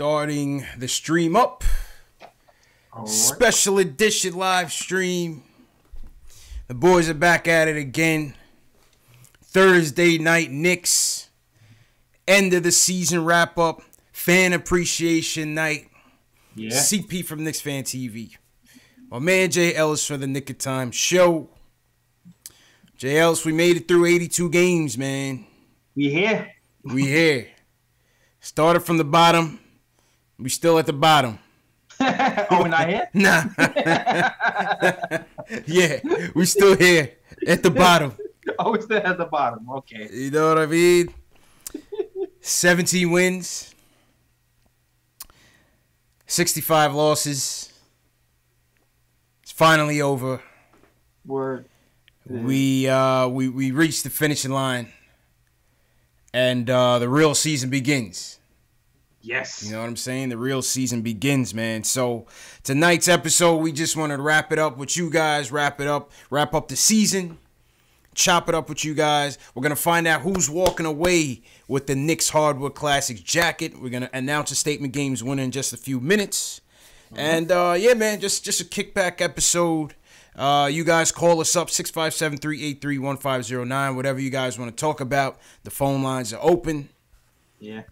Starting the stream up. All right. Special edition live stream. The boys are back at it again. Thursday night Knicks. End of the season wrap up. Fan appreciation night. Yeah. CP from Knicks Fan TV. My man Jay Ellis for the Knick of Time Show. Jay Ellis, we made it through 82 games, man. We here? We here. Started from the bottom. We still at the bottom. Oh, we're not here? Nah. Yeah, we still here at the bottom. Oh, we're still at the bottom. Okay. You know what I mean? 17 wins. 65 losses. It's finally over. Word. We reached the finishing line. And the real season begins. Yes. You know what I'm saying? The real season begins, man. So tonight's episode, we just wanted to wrap it up with you guys, wrap up the season, chop it up with you guys. We're going to find out who's walking away with the Knicks Hardwood Classics jacket. We're going to announce a statement games winner in just a few minutes. And, yeah, man, just a kickback episode. You guys call us up, 657-383-1509, whatever you guys want to talk about. The phone lines are open. Yeah.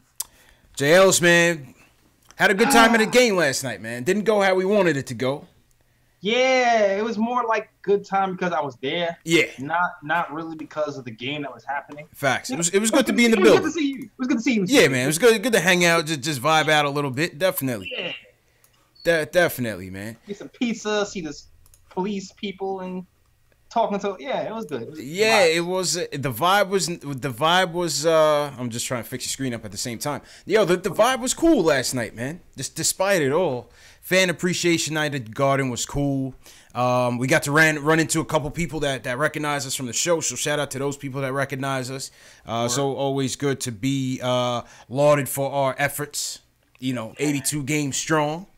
Jay Ellis, man, had a good time at the game last night, man. Didn't go how we wanted it to go. Yeah, it was more like good time because I was there. Yeah. Not really because of the game that was happening. Facts. It was good to be in the building. It was good to see you. It was good to see you. Yeah, man. It was good to hang out, just vibe out a little bit. Definitely. Yeah. Definitely, man. Get some pizza, see the police people and talking to. Yeah, it was good. It was the vibe was I'm just trying to fix your screen up at the same time. Yo, the vibe was cool last night, man. Just despite it all. Fan appreciation night at the Garden was cool. We got to run into a couple people that recognize us from the show, so shout out to those people that recognize us. So always good to be lauded for our efforts. 82 games strong.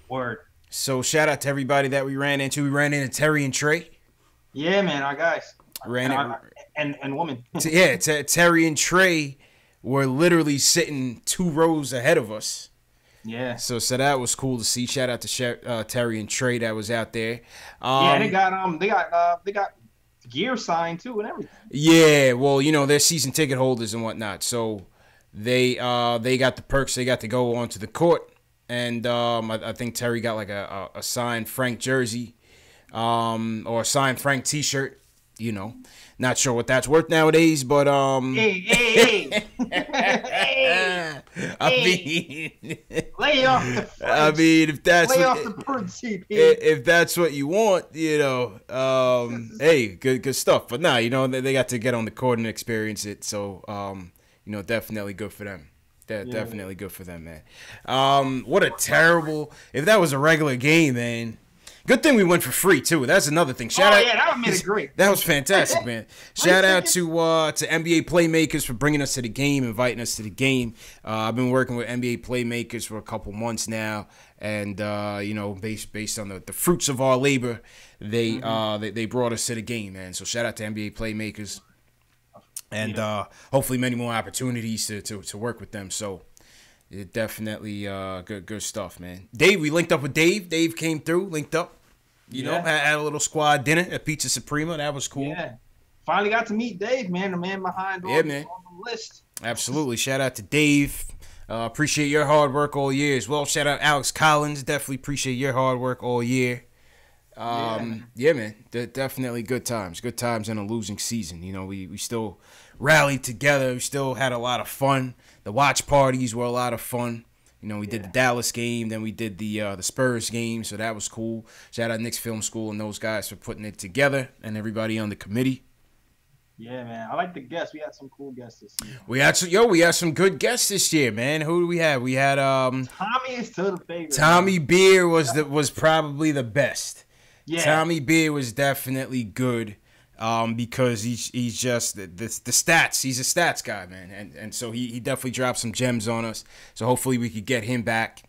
Word. So shout out to everybody that we ran into. We ran into Terry and Trey. Yeah, man, our guys. And woman. Terry and Trey were literally sitting 2 rows ahead of us. Yeah. So that was cool to see. Shout out to Terry and Trey that was out there. Yeah, they got gear signed too and everything. Yeah, well, they're season ticket holders and whatnot. So they got the perks. They got to go onto the court, and I think Terry got like a signed Frank jersey. Or a signed Frank T-shirt, not sure what that's worth nowadays, but Hey. I mean, lay off the French. I mean, if that's if that's what you want, hey, good stuff. But nah, they got to get on the court and experience it, so definitely good for them. Definitely good for them, man. What a terrible! If that was a regular game, man. Good thing we went for free too. That's another thing. Shout out, that made it great. That was fantastic, man. Shout out to NBA Playmakers for bringing us to the game, inviting us to the game. I've been working with NBA Playmakers for a couple months now, and based on the fruits of our labor, they brought us to the game, man. So shout out to NBA Playmakers, and hopefully many more opportunities to work with them. So. It definitely good stuff, man. Dave, we linked up with Dave. Dave came through, linked up. Had a little squad dinner at Pizza Suprema. That was cool. Yeah, finally got to meet Dave, man. The man behind on the list. Absolutely. Shout out to Dave. Appreciate your hard work all year as well. Shout out Alex Collins. Definitely appreciate your hard work all year. Man. Definitely good times. Good times in a losing season. We still rallied together. We still had a lot of fun. The watch parties were a lot of fun. We did the Dallas game, then we did the Spurs game, so that was cool. Shout out Knicks Film School and those guys for putting it together, and everybody on the committee. Yeah, man. I like the guests. We had some cool guests this year. We had some good guests this year, man. Who do we have? We had Tommy is still the favorite. Tommy Beer was probably the best. Yeah. Tommy Beer was definitely good. Because he's just the stats. He's a stats guy, man, and so he definitely dropped some gems on us. So hopefully we could get him back.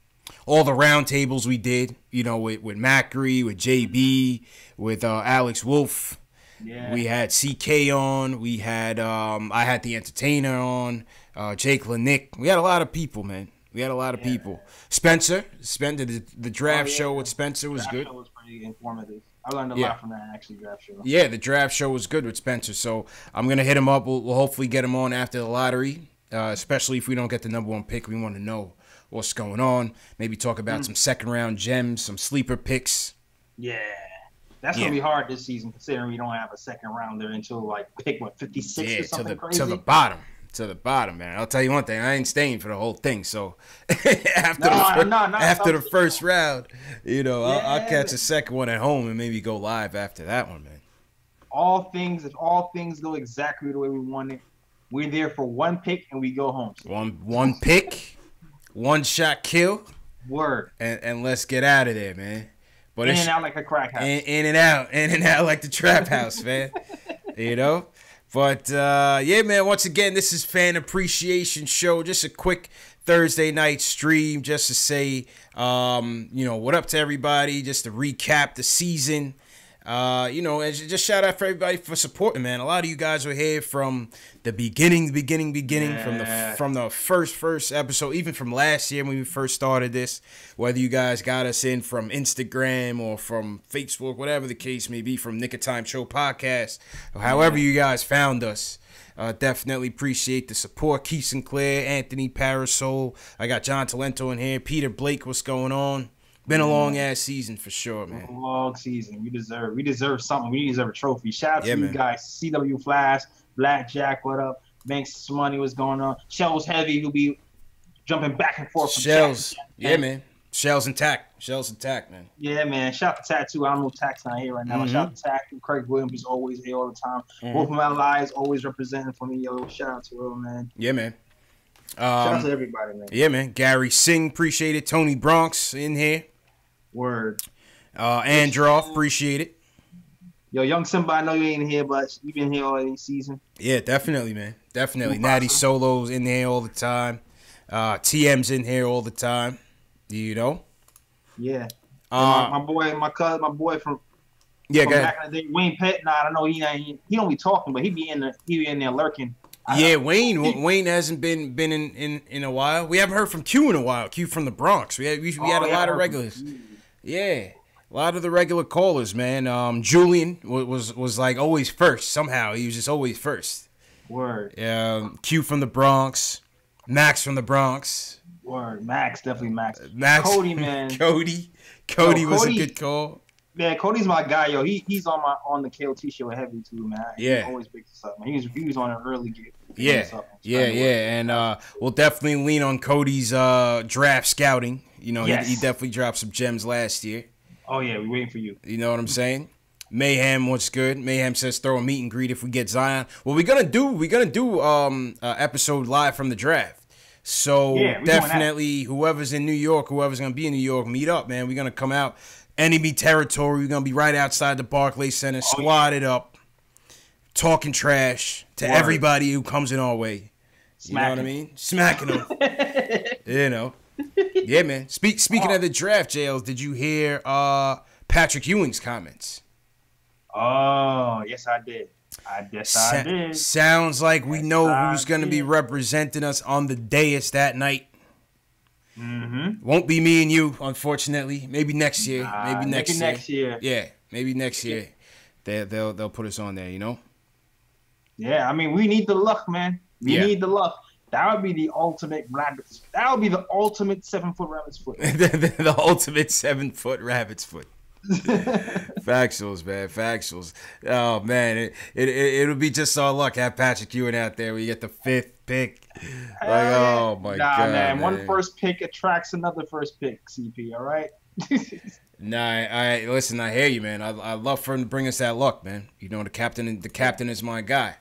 All the round tables we did, with Macri, with JB, with Alex Wolf. Yeah. We had CK on. We had I had the Entertainer on. Jake Lanick. We had a lot of people, man. We had a lot of people. Spencer, the draft show with Spencer was good. Draft show was pretty informative. I learned a lot from that, actually, draft show. Yeah, the draft show was good with Spencer. So I'm going to hit him up. We'll hopefully get him on after the lottery, especially if we don't get the number 1 pick. We want to know what's going on. Maybe talk about some second-round gems, some sleeper picks. Yeah. That's going to be hard this season, considering we don't have a second rounder until, like, pick, 56 or something crazy? To the bottom. To the bottom, man. I'll tell you one thing. I ain't staying for the whole thing. So after the first round, I'll catch a second one at home and maybe go live after that one, man. If all things go exactly the way we want it, we're there for 1 pick and we go home. So. One pick, 1 shot kill. Word. And let's get out of there, man. But in and out like a crack house. In and out like the trap house, man. But, yeah, man, once again, this is Fan Appreciation Show. Just a quick Thursday night stream just to say, what up to everybody, just to recap the season. And just shout out for everybody for supporting, man. A lot of you guys were here from the beginning, from the first episode, even from last year when we first started this. Whether you guys got us in from Instagram or from Facebook, whatever the case may be, from Knick of Time Show podcast, or however you guys found us. Definitely appreciate the support. Keith Sinclair, Anthony Parasol. I got John Talento in here. Peter Blake, what's going on? Been a long ass season for sure, man. Long season. We deserve something. We deserve a trophy. Shout out to you guys. CW Flash, Blackjack, what up? Banks Money, what's going on? Shells Heavy, who'll be jumping back and forth. Shells. Man. Shells intact, man. Yeah, man. Shout out to Tattoo. I don't know if Tack's not here right now. Shout out to Tattoo. Craig Williams is always here all the time. Both of my lives always representing for me, yo. Shout out to him, man. Yeah, man. Shout out to everybody, man. Yeah, man. Gary Singh, appreciate it. Tony Bronx in here. Word. Androff, appreciate it. Yo, Young Simba, I know you ain't here, but you been here all this season. Yeah, definitely, man. Definitely. Natty Solo's in there all the time. TM's in here all the time. Yeah. My boy from back in the day, Wayne Pett. Nah, I don't know. He don't be talking, but he be in there lurking. Wayne hasn't been in a while. We haven't heard from Q in a while. Q from the Bronx. We had a lot of regulars. Yeah, a lot of the regular callers, man. Julian was like always first. Somehow he was just always first. Word. Q from the Bronx. Max from the Bronx. Word. Max, definitely Max. Cody, man. Cody was a good call. Yeah, Cody's my guy, yo. He's on the KOT show heavy too, man. He always picks us up, man. He was on an early gig. And we'll definitely lean on Cody's draft scouting. He definitely dropped some gems last year. Oh yeah, we're waiting for you. You know what I'm saying? Mayhem, what's good? Mayhem says throw a meet and greet if we get Zion. Well, we're gonna do episode live from the draft. So definitely, whoever's in New York, whoever's gonna be in New York, meet up, man. We're gonna come out. Enemy territory. We're going to be right outside the Barclays Center, squatted up, talking trash to everybody who comes in our way. You know what I mean? Smacking them. Yeah, man. Speaking of the draft, JLs, did you hear Patrick Ewing's comments? Oh, yes, I did. I did. Sounds like we know who's going to be representing us on the dais that night. Won't be me and you, unfortunately. Maybe next year. Maybe next year. Yeah, maybe next year. They'll put us on there. Yeah, I mean, we need the luck, man. We need the luck. That would be the ultimate rabbit's. That would be the ultimate 7-foot rabbit's foot. The ultimate 7-foot rabbit's foot. Factuals, man. Factuals. Oh man, it'll be just our luck. Have Patrick Ewing out there. We get the 5th pick. Oh my god, man. One first pick attracts another first pick. CP, all right. Listen. I hear you, man. I love for him to bring us that luck, man. The captain is my guy.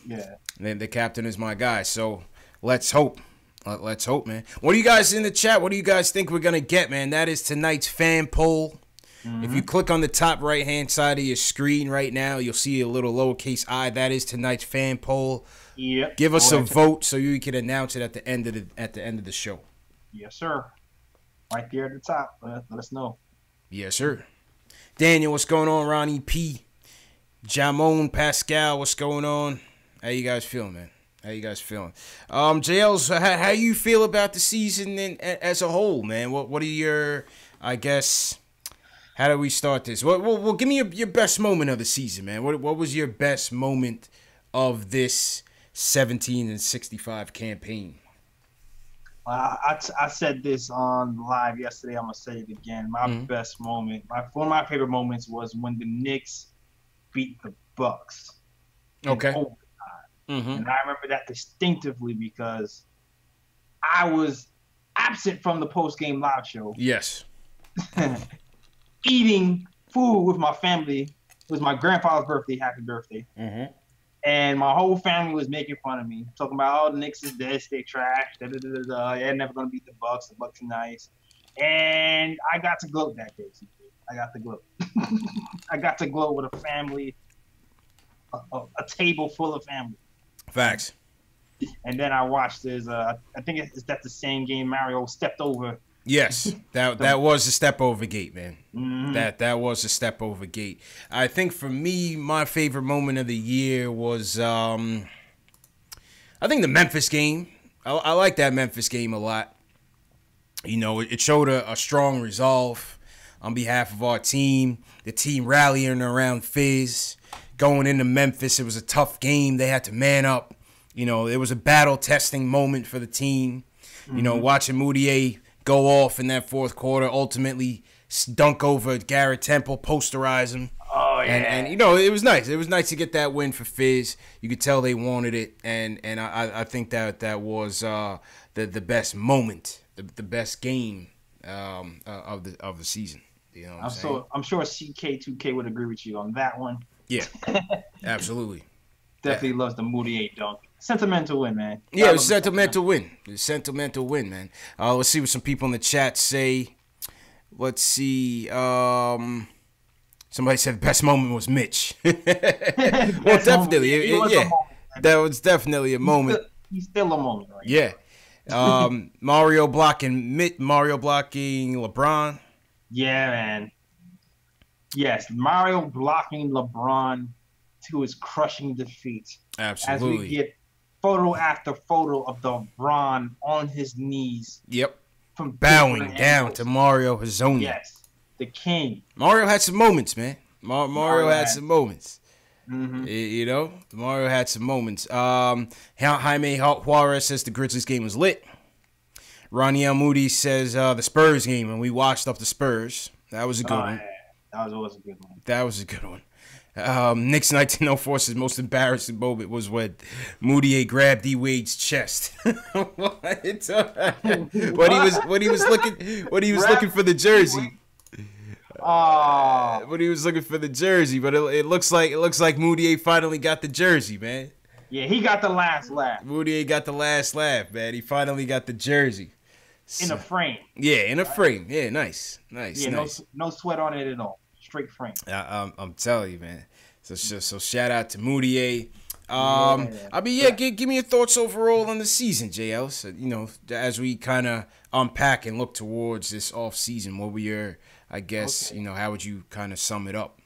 Yeah. The captain is my guy. So let's hope. Let's hope, man. What do you guys in the chat? What do you guys think we're gonna get, man? That is tonight's fan poll. If you click on the top right-hand side of your screen right now, you'll see a little lowercase I. That is tonight's fan poll. Yep. Give us a vote so you can announce it at the end of the show. Yes, sir. Right there at the top. Let us know. Yes, sir. Daniel, what's going on? Ronnie P. Jamon Pascal, what's going on? How you guys feeling, man? How you guys feeling? JL's, how you feel about the season as a whole, man? What are your, I guess, how do we start this? Well, give me your best moment of the season, man. What was your best moment of this 17-65 campaign? I said this on live yesterday. I'm gonna say it again. My best moment, one of my favorite moments was when the Knicks beat the Bucks. Okay. And I remember that distinctively because I was absent from the post-game live show. Yes. Eating food with my family. It was my grandfather's birthday. Happy birthday. And my whole family was making fun of me, talking about, oh, the Knicks is dead, they trash, they're never going to beat the Bucks are nice. And I got to gloat that day. I got to gloat. I got to gloat with a family, a table full of family. Facts. And then I watched this. I think that's the same game Mario stepped over. Yes, that was a step over gate, man. That was a step over gate. I think for me, my favorite moment of the year was I think the Memphis game. I like that Memphis game a lot. You know, it showed a strong resolve on behalf of our team. The team rallying around Fizz. Going into Memphis, it was a tough game. They had to man up. You know, it was a battle-testing moment for the team. You know, watching Moutier go off in that fourth quarter, ultimately dunk over Garrett Temple, posterize him. Oh, yeah. And you know, it was nice. It was nice to get that win for Fizz. You could tell they wanted it. And I think that was the best moment, the best game of the season. You know what I'm sure CK2K would agree with you on that one. Yeah, absolutely. Definitely loves the Moutier dunk. Sentimental win, man. Yeah, it was a sentimental win. It was a sentimental win, man. Let's see what some people in the chat say. Let's see. Somebody said the best moment was Mitch. Well, definitely. Yeah, that was definitely a moment. He's still a moment, right? Yeah. Mario blocking LeBron. Yeah, man. Yes, Mario blocking LeBron to his crushing defeat. Absolutely. As we get photo after photo of LeBron on his knees. Yep. From bowing down to Mario Hezonja. Yes, the king. Mario had some moments, man. Mario had some moments. You know, Mario had some moments. Jaime Juarez says the Grizzlies game was lit. Ronnie L. Moody says the Spurs game, and we watched up the Spurs. That was a good one. Yeah. That was always a good one. That was a good one. Knicks 1904's most embarrassing moment was when Moutier grabbed D Wade's chest. What? When he was looking for the jersey. When he was looking for the jersey, but it looks like Moutier finally got the jersey, man. Yeah, he got the last laugh. Moutier got the last laugh, man. He finally got the jersey. In a frame. Yeah, in a frame. Yeah, nice. Yeah, nice. No sweat on it at all. Straight frame. I'm telling you, man. So shout out to Moutier. Give me your thoughts overall on the season, JL. So, you know, as we kind of unpack and look towards this off season, what were your, I guess, you know, how would you kind of sum it up?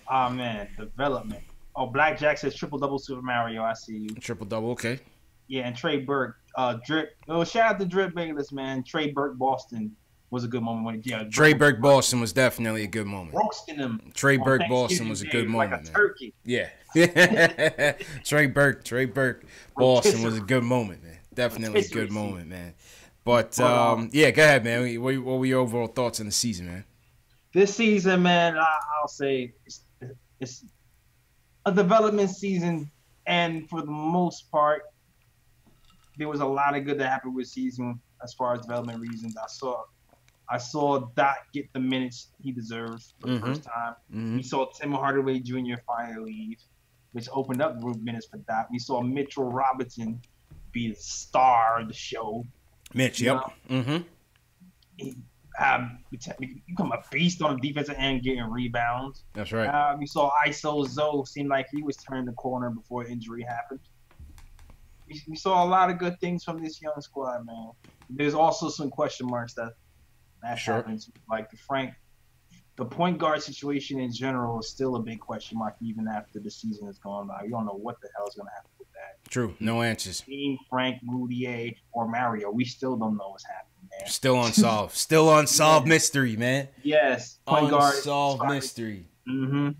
Oh man, development. Oh, Blackjack says triple-double Super Mario. I see you. Triple-double, okay. Yeah, and Trey Burke, Drip. Oh, shout out to Drip Bayless, man. Trey Burke, Boston was a good moment. Trey Burke, Boston was definitely a good moment. Roasting him. Trey Burke, Boston was a good moment. Like a turkey. Yeah. Trey Burke, Boston was a good moment, man. Definitely a good moment, man. But yeah, go ahead, man. What were your overall thoughts on the season, man? This season, man, I'll say it's a development season, and for the most part, there was a lot of good that happened with the season as far as development reasons. I saw Dot get the minutes he deserves for the first time. We saw Tim Hardaway Jr. finally leave, which opened up minutes for Dot. We saw Mitchell Robinson be the star of the show. Mitch, yep. He become a beast on the defensive end, getting rebounds. That's right. We saw ISO Zoe seem like he was turning the corner before injury happened. We saw a lot of good things from this young squad, man. There's also some question marks that happens. Like the point guard situation in general is still a big question mark even after the season is gone by. We don't know what the hell is going to happen with that. True. No answers. Team Frank, Moutier, or Mario. We still don't know what's happening, man. Still unsolved. Still unsolved mystery, man. Yes. Point guard. Unsolved mystery. Mm-hmm.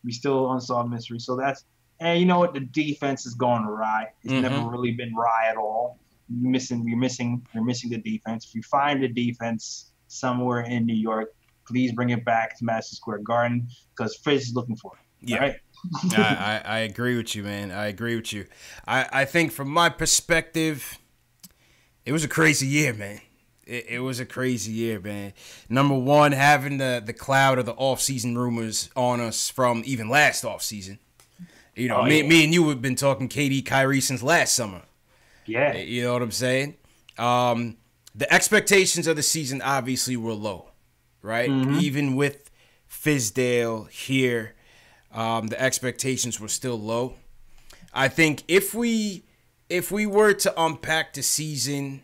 We still unsolved mystery. So that's, and you know what? The defense is going awry. It's never really been awry at all. You're missing the defense. If you find the defense somewhere in New York, please bring it back to Madison Square Garden because Frizz is looking for it. Yeah. Right? I agree with you, man. I agree with you. I think from my perspective, it was a crazy year, man. It was a crazy year, man. Number one, having the cloud of the offseason rumors on us from even last offseason. You know, me and you have been talking KD, Kyrie since last summer. Yeah. You know what I'm saying? The expectations of the season obviously were low, right? Even with Fizdale here, the expectations were still low. I think if we were to unpack the season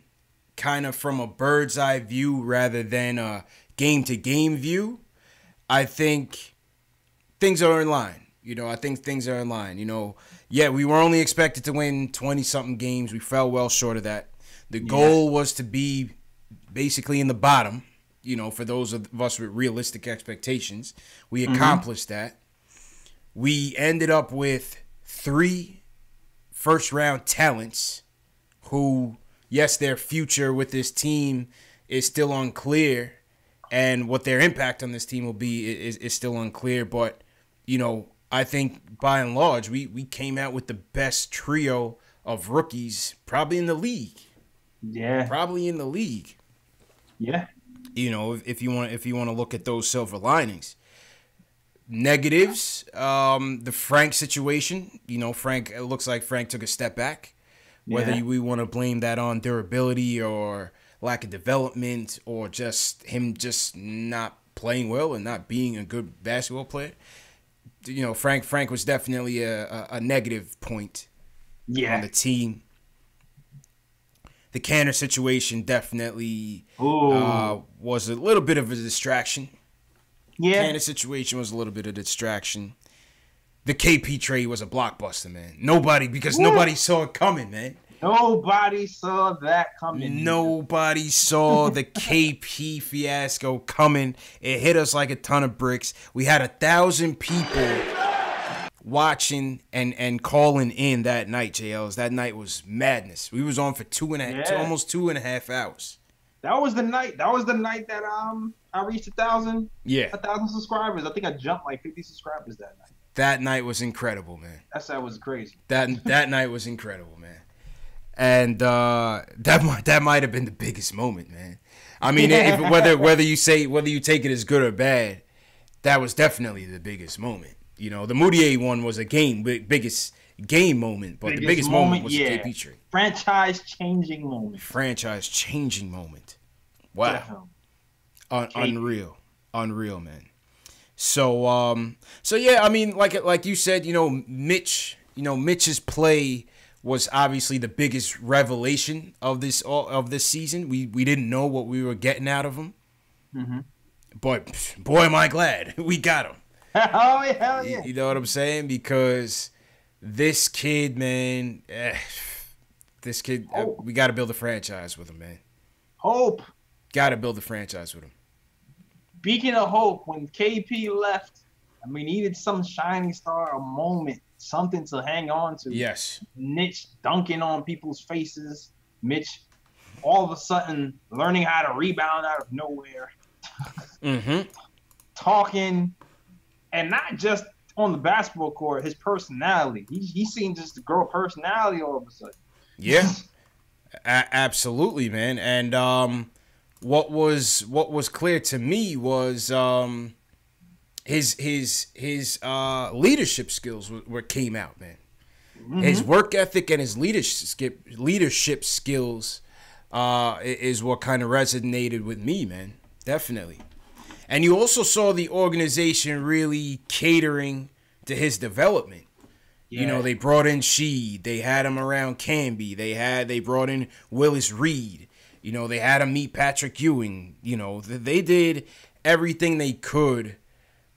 kind of from a bird's eye view rather than a game-to-game view, I think things are in line. You know, I think things are in line. You know, yeah, we were only expected to win 20-something games. We fell well short of that. The goal was to be basically in the bottom, you know, for those of us with realistic expectations. We accomplished that. We ended up with 3 first-round talents who, yes, their future with this team is still unclear, and what their impact on this team will be is still unclear. But, you know, I think by and large, we came out with the best trio of rookies probably in the league. Yeah. Probably in the league. Yeah. You know, if you want to look at those silver linings. Negatives, the Frank situation. You know, it looks like Frank took a step back. Whether we want to blame that on durability or lack of development or just him just not playing well and not being a good basketball player. You know, Frank was definitely a negative point on the team. The Canner situation definitely was a little bit of a distraction. Yeah. Canner situation was a little bit of a distraction. The KP trade was a blockbuster, man. Nobody saw it coming, man. Nobody saw that coming. Nobody saw the KP fiasco coming. It hit us like a ton of bricks. We had 1,000 people watching and calling in that night, JLs. That night was madness. We was on for almost 2.5 hours. That was the night. That I reached 1,000. Yeah, 1,000 subscribers. I think I jumped like 50 subscribers that night. That night was incredible, man. That was crazy. That night was incredible, man. And that might have been the biggest moment, man. I mean, whether you take it as good or bad, that was definitely the biggest moment. You know, the Moutier one was biggest game moment, but the biggest moment was the KP trade. Franchise-changing moment. Wow. Unreal, man. So yeah, I mean, like you said, you know, Mitch's play was obviously the biggest revelation of this season. We didn't know what we were getting out of him, but boy, am I glad we got him. Oh yeah, hell yeah! You know what I'm saying? Because this kid, man, we got to build a franchise with him, man. Hope. Got to build a franchise with him. Speaking of hope, when KP left, I mean, he needed some shining star, a moment, something to hang on to. Yes. Mitch dunking on people's faces. Mitch, all of a sudden, learning how to rebound out of nowhere. Talking, and not just on the basketball court, his personality. He's seen just the girl personality all of a sudden. Yeah. Absolutely, man. And what was clear to me was his leadership skills came out, man. His work ethic and his leadership skills is what kind of resonated with me, man. Definitely. And you also saw the organization really catering to his development. Yeah. You know, they brought in Sheed. They had him around Camby. They brought in Willis Reed. You know, they had him meet Patrick Ewing. You know, they did everything they could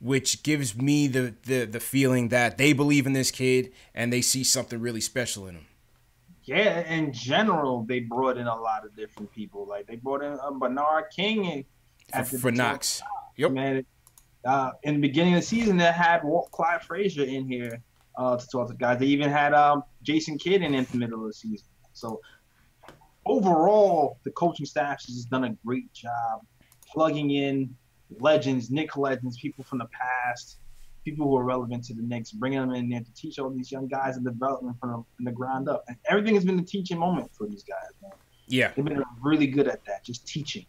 which gives me the feeling that they believe in this kid and they see something really special in him. Yeah, in general, they brought in a lot of different people. Like they brought in Bernard King and For Knox. Yep. Man, in the beginning of the season, they had Clyde Frazier in here to talk to guys. They even had Jason Kidd in the middle of the season. So overall, the coaching staff has just done a great job plugging in legends, Knicks legends, people from the past, people who are relevant to the Knicks, bringing them in there to teach all these young guys and development from the ground up. And everything has been a teaching moment for these guys, man. Yeah. They've been really good at that, just teaching.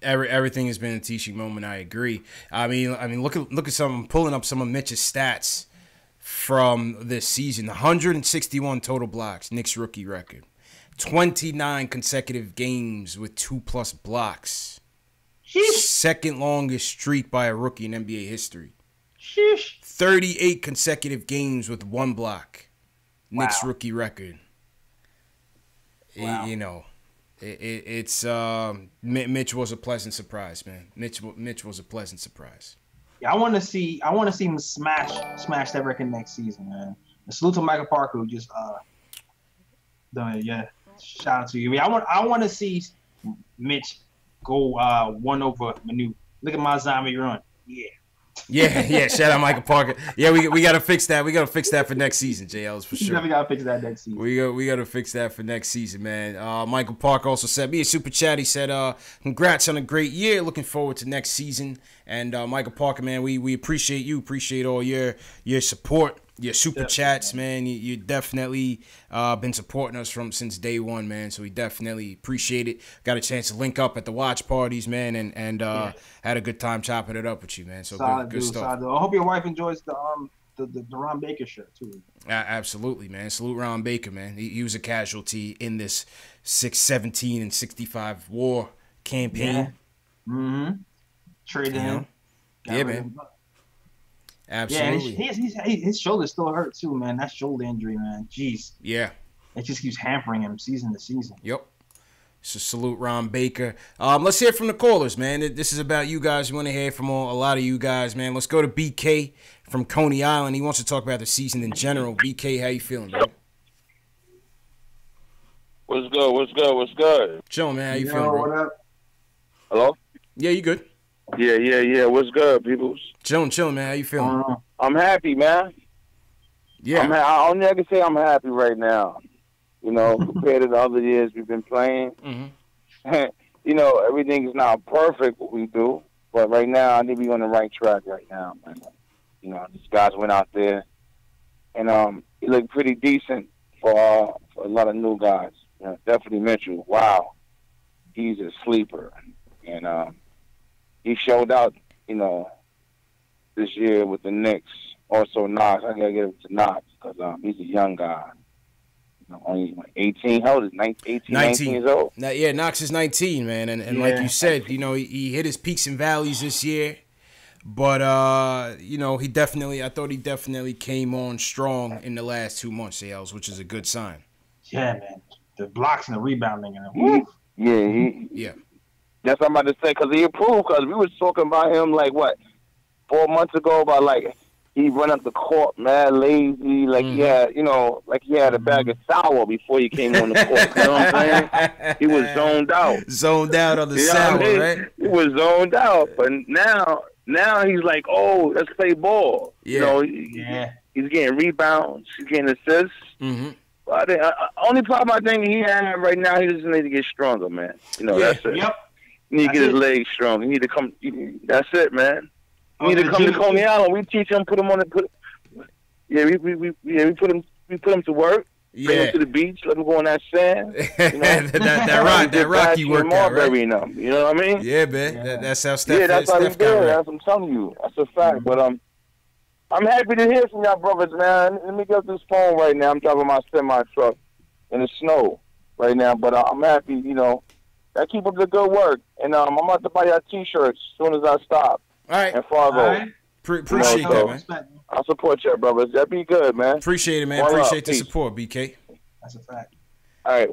Everything has been a teaching moment. I agree. I mean, look at some, pulling up some of Mitch's stats from this season. 161 total blocks, Knicks rookie record. 29 consecutive games with 2+ blocks. Sheesh. Second longest streak by a rookie in NBA history. Sheesh. 38 consecutive games with 1 block. Wow. Knicks rookie record. Wow. You know, it's Mitch was a pleasant surprise, man. Mitch was a pleasant surprise. Yeah, I want to see him smash that record next season, man. And salute to Michael Parker who just done it. Yeah, shout out to you. I want to see Mitch go 1 over Manu. Look at my zombie run. Yeah. Shout out Michael Parker. Yeah, we gotta fix that. We gotta fix that for next season, JL's for sure. We gotta fix that next season. We gotta fix that for next season, man. Michael Parker also sent me a super chat. He said, congrats on a great year. Looking forward to next season. And Michael Parker, man, we appreciate you. Appreciate all your support. Your super chats, man. You definitely been supporting us since day one, man. So we definitely appreciate it. Got a chance to link up at the watch parties, man, and had a good time chopping it up with you, man. So good stuff. I hope your wife enjoys the Ron Baker shirt too. Absolutely, man. Salute Ron Baker, man. He was a casualty in this 617 and 65 war campaign. Yeah. Mm-hmm. Traded him. Yeah, man. Absolutely. Yeah, his shoulder still hurt too, man. That shoulder injury, man. Jeez. Yeah. It just keeps hampering him season to season. Yep. So salute Ron Baker. Let's hear from the callers, man. This is about you guys. We want to hear from a lot of you guys, man. Let's go to BK from Coney Island. He wants to talk about the season in general. BK, how you feeling, bro? What's good? Chillin', man. How you feeling, bro? What up? Hello? Yeah, you good? Yeah. What's good, peoples? Chillin', man. How you feeling? I'm happy, man. Yeah. I only can say I'm happy right now. You know, compared to the other years we've been playing. Mm-hmm. You know, everything is not perfect what we do, but right now I think we're on the right track right now, man. You know, these guys went out there and he looked pretty decent for a lot of new guys. You know, definitely Mitchell. Wow, he's a sleeper, and he showed out, you know, this year with the Knicks. Also, Knox. I gotta give it to Knox because he's a young guy. You know, only 18. How old is 19 years old? Now, yeah, Knox is 19, man, and like you said, you know, he hit his peaks and valleys this year, but you know, I thought he definitely came on strong in the last 2 months, sales, which is a good sign. Yeah, man. The blocks and the rebounding and Yeah. That's what I'm about to say, because he improved, because we was talking about him, like, 4 months ago, about, like, he run up the court, mad lazy, like he had, you know, like he had a bag of sour before he came on the court. You know what I'm saying? He was zoned out. Zoned out on the sour, right? He was zoned out. But now he's like, oh, let's play ball. Yeah. You know, he's getting rebounds, he's getting assists. Mm-hmm. But only problem I think he had right now, he just need to get stronger, man. You know, that's it. Yep. He need to get his legs strong. He need to come. That's it, man. He need to come to Coney Island. We teach him, put him on the. We put him to work. Bring him to the beach. Let him go on that sand. You know? that rocky workout, right? You know what I mean? Yeah, man. Yeah. That's how Steph. Yeah, that's how he Steph did. got That's what I'm telling you. That's a fact. But I'm happy to hear from y'all brothers, man. Let me get this phone right now. I'm driving my semi truck in the snow right now, but I'm happy. You know, I keep up the good work, and I'm about to buy y'all T-shirts as soon as I stop. All right. And Fargo. All right. Appreciate that, man. I support y'all, brothers. That be good, man. Appreciate it, man. One Appreciate up. the Peace. support, BK. That's a fact. All right.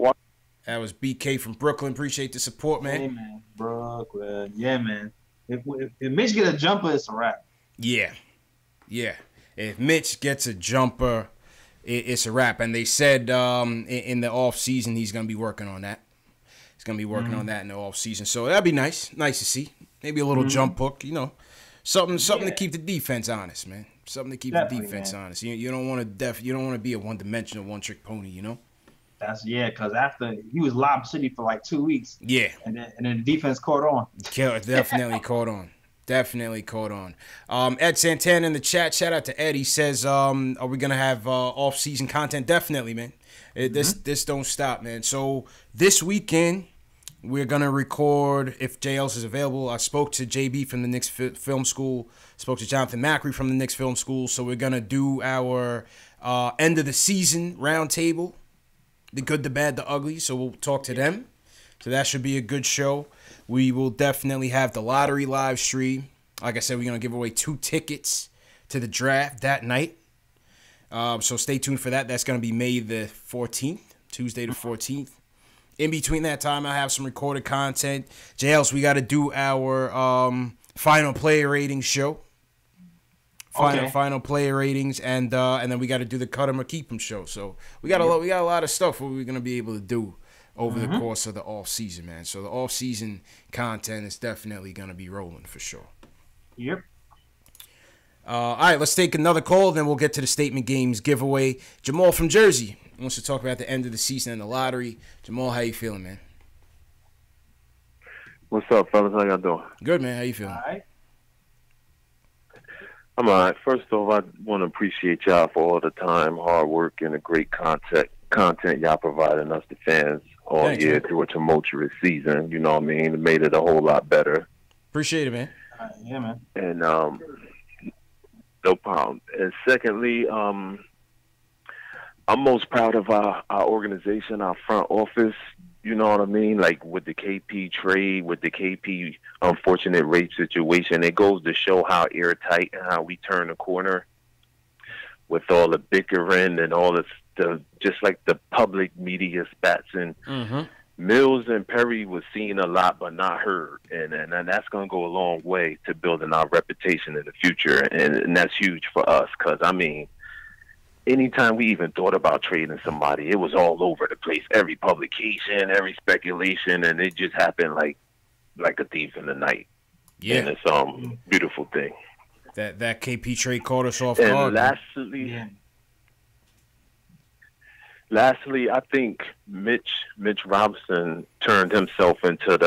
That was BK from Brooklyn. Appreciate the support, man. Hey, man. Brooklyn. Yeah, man. If Mitch get a jumper, it's a wrap. Yeah. If Mitch gets a jumper, it's a wrap. And they said in the off season he's gonna be working on that. He's gonna be working on that in the off season. So that'd be nice to see. Maybe a little jump hook, something to keep the defense honest, man. Something to keep the defense honest. You don't want to be a one-dimensional, one-trick pony, Because after he was Lob City for like 2 weeks. Yeah. And then the defense caught on. Definitely caught on. Definitely caught on. Ed Santana in the chat. Shout out to Ed. He says, are we going to have off-season content? Definitely, man. This don't stop, man. So this weekend, we're going to record, if JL's is available. I spoke to JB from the Knicks Film School. Spoke to Jonathan Macri from the Knicks Film School. So we're going to do our end of the season roundtable. The good, the bad, the ugly. So we'll talk to them. So that should be a good show. We will definitely have the lottery live stream. Like I said, we're going to give away 2 tickets to the draft that night. So stay tuned for that. That's going to be May the 14th, Tuesday the 14th. In between that time, I have some recorded content. JLs, we got to do our final player ratings show. Final player ratings, and then we got to do the cut 'em or keep 'em show. So we got a lot of stuff what we're going to be able to do over the course of the off season, man. So the off season content is definitely going to be rolling for sure. Yep. All right, let's take another call, then we'll get to the Statement Games giveaway. Jamal from Jersey wants to talk about the end of the season and the lottery. Jamal, how you feeling, man? What's up, fellas? How y'all doing? Good, man. How you feeling? All right. I'm all right. First off, I want to appreciate y'all for all the time, hard work, and the great content y'all providing us, the fans, all year through a tumultuous season. You know what I mean? It made it a whole lot better. Appreciate it, man. Yeah, man. And no problem. And secondly, I'm most proud of our organization, our front office. You know what I mean? Like with the KP trade, with the KP unfortunate rape situation, it goes to show how airtight and how we turn the corner with all the bickering and all the just like the public media spats. And Mills and Perry was seen a lot but not heard, and that's going to go a long way to building our reputation in the future, and that's huge for us because, I mean, anytime we even thought about trading somebody, it was all over the place. Every publication, every speculation, and it just happened like a thief in the night. Yeah. And it's a beautiful thing. That KP trade caught us off guard. And lastly, I think Mitch Robinson turned himself into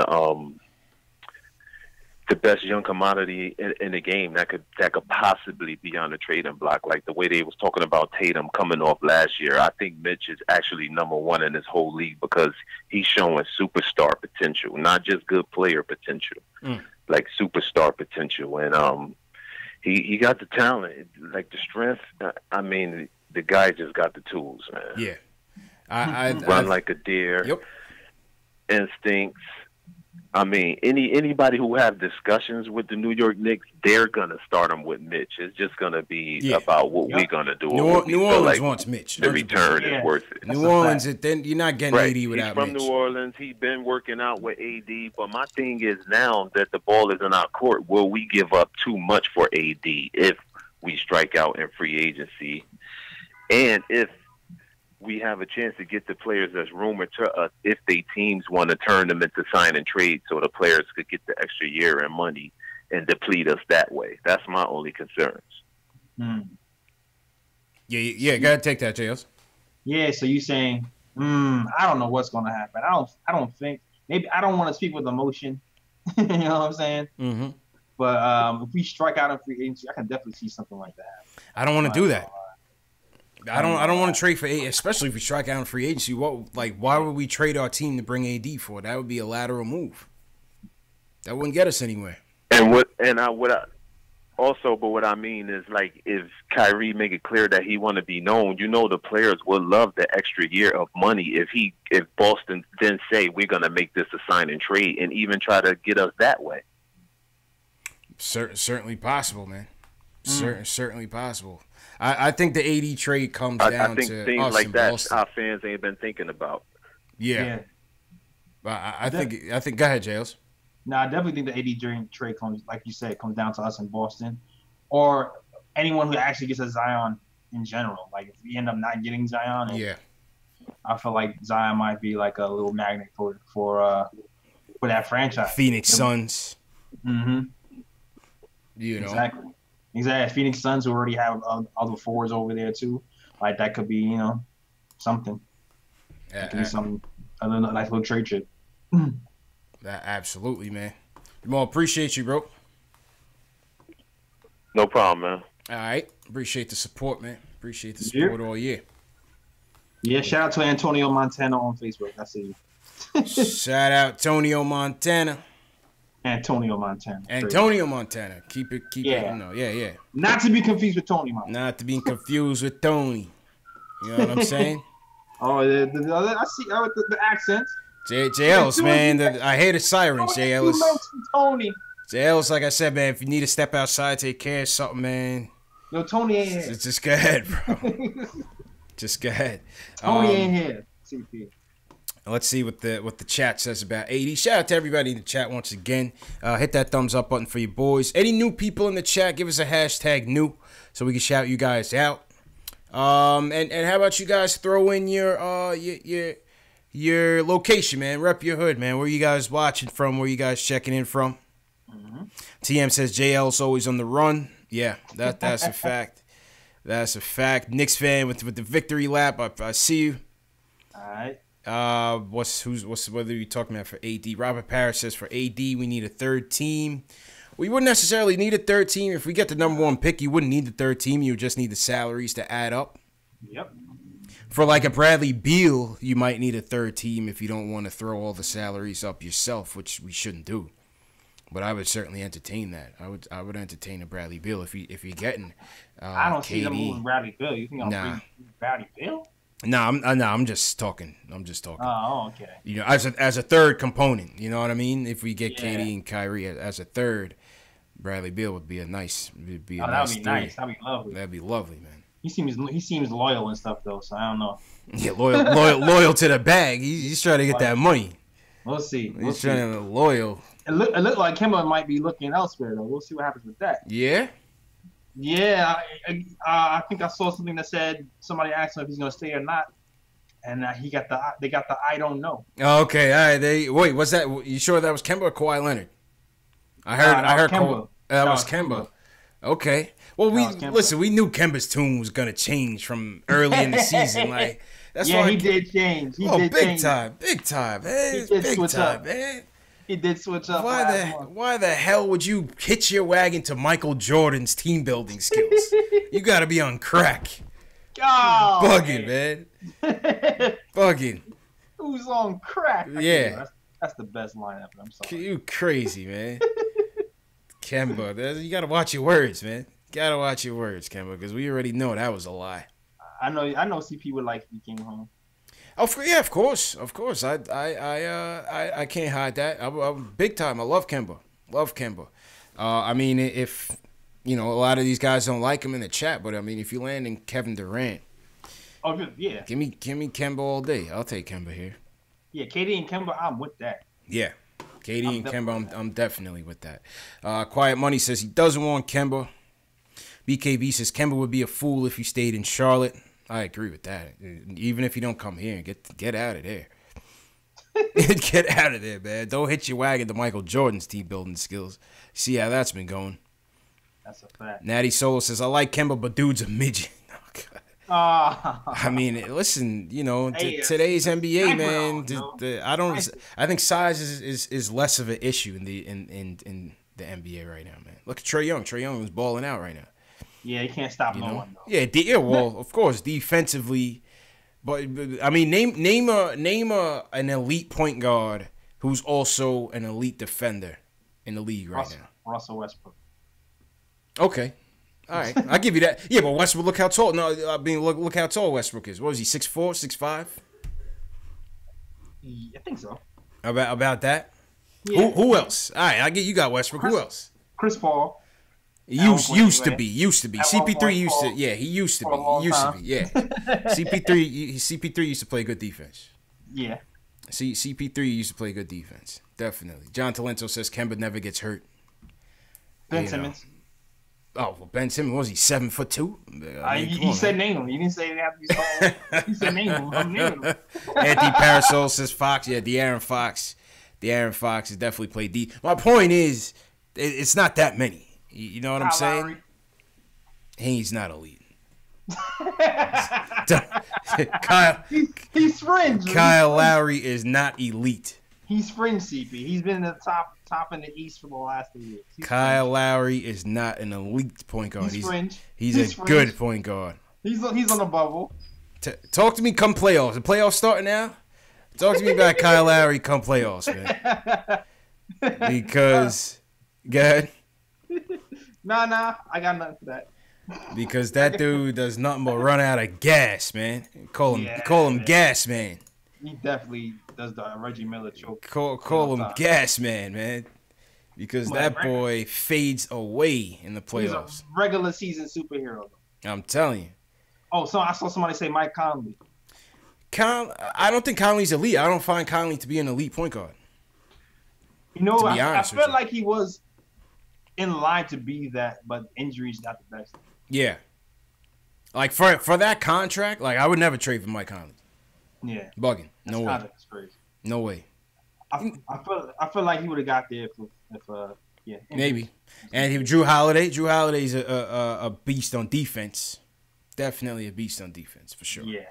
the best young commodity in the game that could possibly be on the trading block. Like the way they was talking about Tatum coming off last year, I think Mitch is actually number one in this whole league because he's showing superstar potential, not just good player potential, like superstar potential. And he got the talent, like the strength. I mean, the guy just got the tools, man. Yeah. I run like a deer. Yep. Instincts. I mean, anybody who have discussions with the New York Knicks, they're gonna start them with Mitch. It's just gonna be about what we're gonna do. New Orleans wants Mitch. The return is worth it. New Orleans, then you're not getting AD without Mitch. He's from New Orleans. He's been working out with AD. But my thing is now that the ball is in our court, will we give up too much for AD if we strike out in free agency, and if we have a chance to get the players that's rumored to us if they teams want to turn them into sign and trade so the players could get the extra year and money and deplete us that way. That's my only concerns. Yeah, go ahead, take that, JS. Yeah, so you saying, I don't know what's going to happen. I don't think, maybe I don't want to speak with emotion. You know what I'm saying? Mm-hmm. But if we strike out in free agency, I can definitely see something like that. I don't want to do that. I don't want to trade for AD, especially if we strike out in free agency. Why would we trade our team to bring AD for? That would be a lateral move. That wouldn't get us anywhere. But what I mean is, like, if Kyrie make it clear that he want to be known, the players would love the extra year of money if Boston then say we're gonna make this a sign and trade and even try to get us that way. Certainly possible, man. Certainly possible. I think the AD trade comes down to things us like in that Boston. our fans ain't been thinking about. Yeah. But I think. Go ahead, Jails. No, I definitely think the AD trade comes, like you said, comes down to us in Boston. or anyone who actually gets a Zion in general. Like if we end up not getting Zion, Yeah. I feel like Zion might be like a little magnet for that franchise. Phoenix Suns. Mm-hmm. You know. Exactly. Phoenix Suns who already have other fours over there too. Like that could be, you know, something. That could be something. Another nice little trade chip. Absolutely, man. Jamal, appreciate you, bro. No problem, man. All right. Appreciate the support, man. Appreciate the support all year. Yeah, shout out to Antonio Montana on Facebook. I see you. Shout out Antonio Montana. Antonio Montana. Antonio Montana. Keep it, you know, yeah. Not to be confused with Tony Montana. Not to be confused with Tony. You know what I'm saying? Oh, I see the accents. JL's, man. I hear the sirens, JL's. Tony. JL's, like I said, man, if you need to step outside, take care of something, man. Yo, Tony ain't here. Just go ahead, bro. Just go ahead. Tony ain't here. CP. Let's see what the chat says about 80. Shout out to everybody in the chat once again. Hit that thumbs up button for you boys. Any new people in the chat, give us a hashtag new so we can shout you guys out. And how about you guys throw in your location, man. Rep your hood, man. Where you guys watching from? Where you guys checking in from? Mm-hmm. TM says JL's always on the run. Yeah, that's a fact. That's a fact. Knicks fan with the victory lap. I see you. All right. Whether you're talking about for AD? Robert Parrish says for AD we need a third team. We wouldn't necessarily need a third team. If we get the number one pick, you wouldn't need the third team. You would just need the salaries to add up. Yep. For like a Bradley Beal, you might need a third team if you don't want to throw all the salaries up yourself, which we shouldn't do. But I would certainly entertain that. I would entertain a Bradley Beal if you're getting. I don't see them KD. moving Bradley Beal. You think I'm bring Bradley Beal? I'm just talking. Oh, okay. You know, as a third component. You know what I mean? If we get KD and Kyrie as a third, Bradley Beal would be a nice. That'd be nice. That'd be lovely. That'd be lovely, man. He seems loyal and stuff though, so I don't know. Yeah, loyal to the bag. He's trying to get that money. We'll see. He's trying to loyal. It looked like Kemba might be looking elsewhere though. We'll see what happens with that. Yeah. Yeah, I think I saw something that said somebody asked him if he's gonna stay or not, and they got the I don't know. Okay, all right. Wait, was that? You sure that was Kemba or Kawhi Leonard? I heard Kemba. That was Kemba. Okay. Well, we knew Kemba's tune was gonna change from early in the season. Like that's why he did change. Big time, man. He did switch up, man. He did switch up. Why the hell would you hitch your wagon to Michael Jordan's team building skills? You got to be on crack. Oh, bugging, man. Bugging. Who's on crack? Yeah. That's the best line ever. I'm sorry. You crazy, man. Kemba, you got to watch your words, man. Got to watch your words, Kemba, because we already know that was a lie. I know CP would like if he came home. Oh, yeah, of course. I can't hide that. I'm big time. I love Kemba. I mean, if a lot of these guys don't like him in the chat, but I mean, if you land in Kevin Durant, oh yeah, give me Kemba all day. I'll take Kemba here. Yeah, KD and Kemba, I'm with that. Yeah, KD and Kemba, I'm definitely with that. Quiet Money says he doesn't want Kemba. BKB says Kemba would be a fool if he stayed in Charlotte. I agree with that. Even if you don't come here, get out of there. Get out of there, man. Don't hitch your wagon to Michael Jordan's team building skills. See how that's been going. That's a fact. Natty Solo says, I like Kemba, but dude's a midget. Oh, I mean, listen, today's NBA, man. I think size is less of an issue in the NBA right now, man. Look at Trae Young. Trae Young is balling out right now. Yeah, he can't stop no one, though. Yeah, well, of course, defensively. But I mean, name an elite point guard who's also an elite defender in the league right now. Russell Westbrook. Okay. All right. I'll give you that. Yeah, but Westbrook, look how tall. No, I mean, look how tall Westbrook is. What was he, 6'4", 6'5"? I think so. About that? Yeah. Who else? All right, you got Westbrook. Who else? Chris Paul. Used to be. CP3 used to. Yeah, he used to be. Yeah. CP3 used to play good defense. Yeah. CP3 used to play good defense. Definitely. John Talento says Kemba never gets hurt. Ben Simmons. Oh, well, Ben Simmons, was he 7'2"? He said name him. You didn't say they have to be small. He said name him. I'm naming him. Anthony Parasol says Fox. Yeah, De'Aaron Fox. De'Aaron Fox has definitely played D. My point is, it's not that many. You know what I'm saying? Lowry. He's not elite. Kyle, he's fringe. Kyle Lowry is not elite. He's fringe, CP. He's been in the top in the East for the last 3 years. Kyle Lowry is not an elite point guard. He's fringe. He's a fringe. Good point guard. He's on a bubble. Talk to me come playoffs. The playoffs starting now? Talk to me about Kyle Lowry come playoffs, man. Because, go ahead. Nah, I got nothing for that. Because that dude does nothing but run out of gas, man. Call him Gas Man. He definitely does the Reggie Miller choke. Call him Gas Man. Because that boy fades away in the playoffs. He's a regular season superhero. I'm telling you. Oh, so I saw somebody say Mike Conley. I don't think Conley's elite. I don't find Conley to be an elite point guard. You know, I felt like he was in line to be that, but injuries got the best. Yeah. Like, for that contract, like, I would never trade for Mike Conley. Yeah. Bugging. No way. That's crazy. No way. I feel like he would have got there if maybe. And Drew Holiday. Drew Holiday's a beast on defense. Definitely a beast on defense, for sure. Yeah.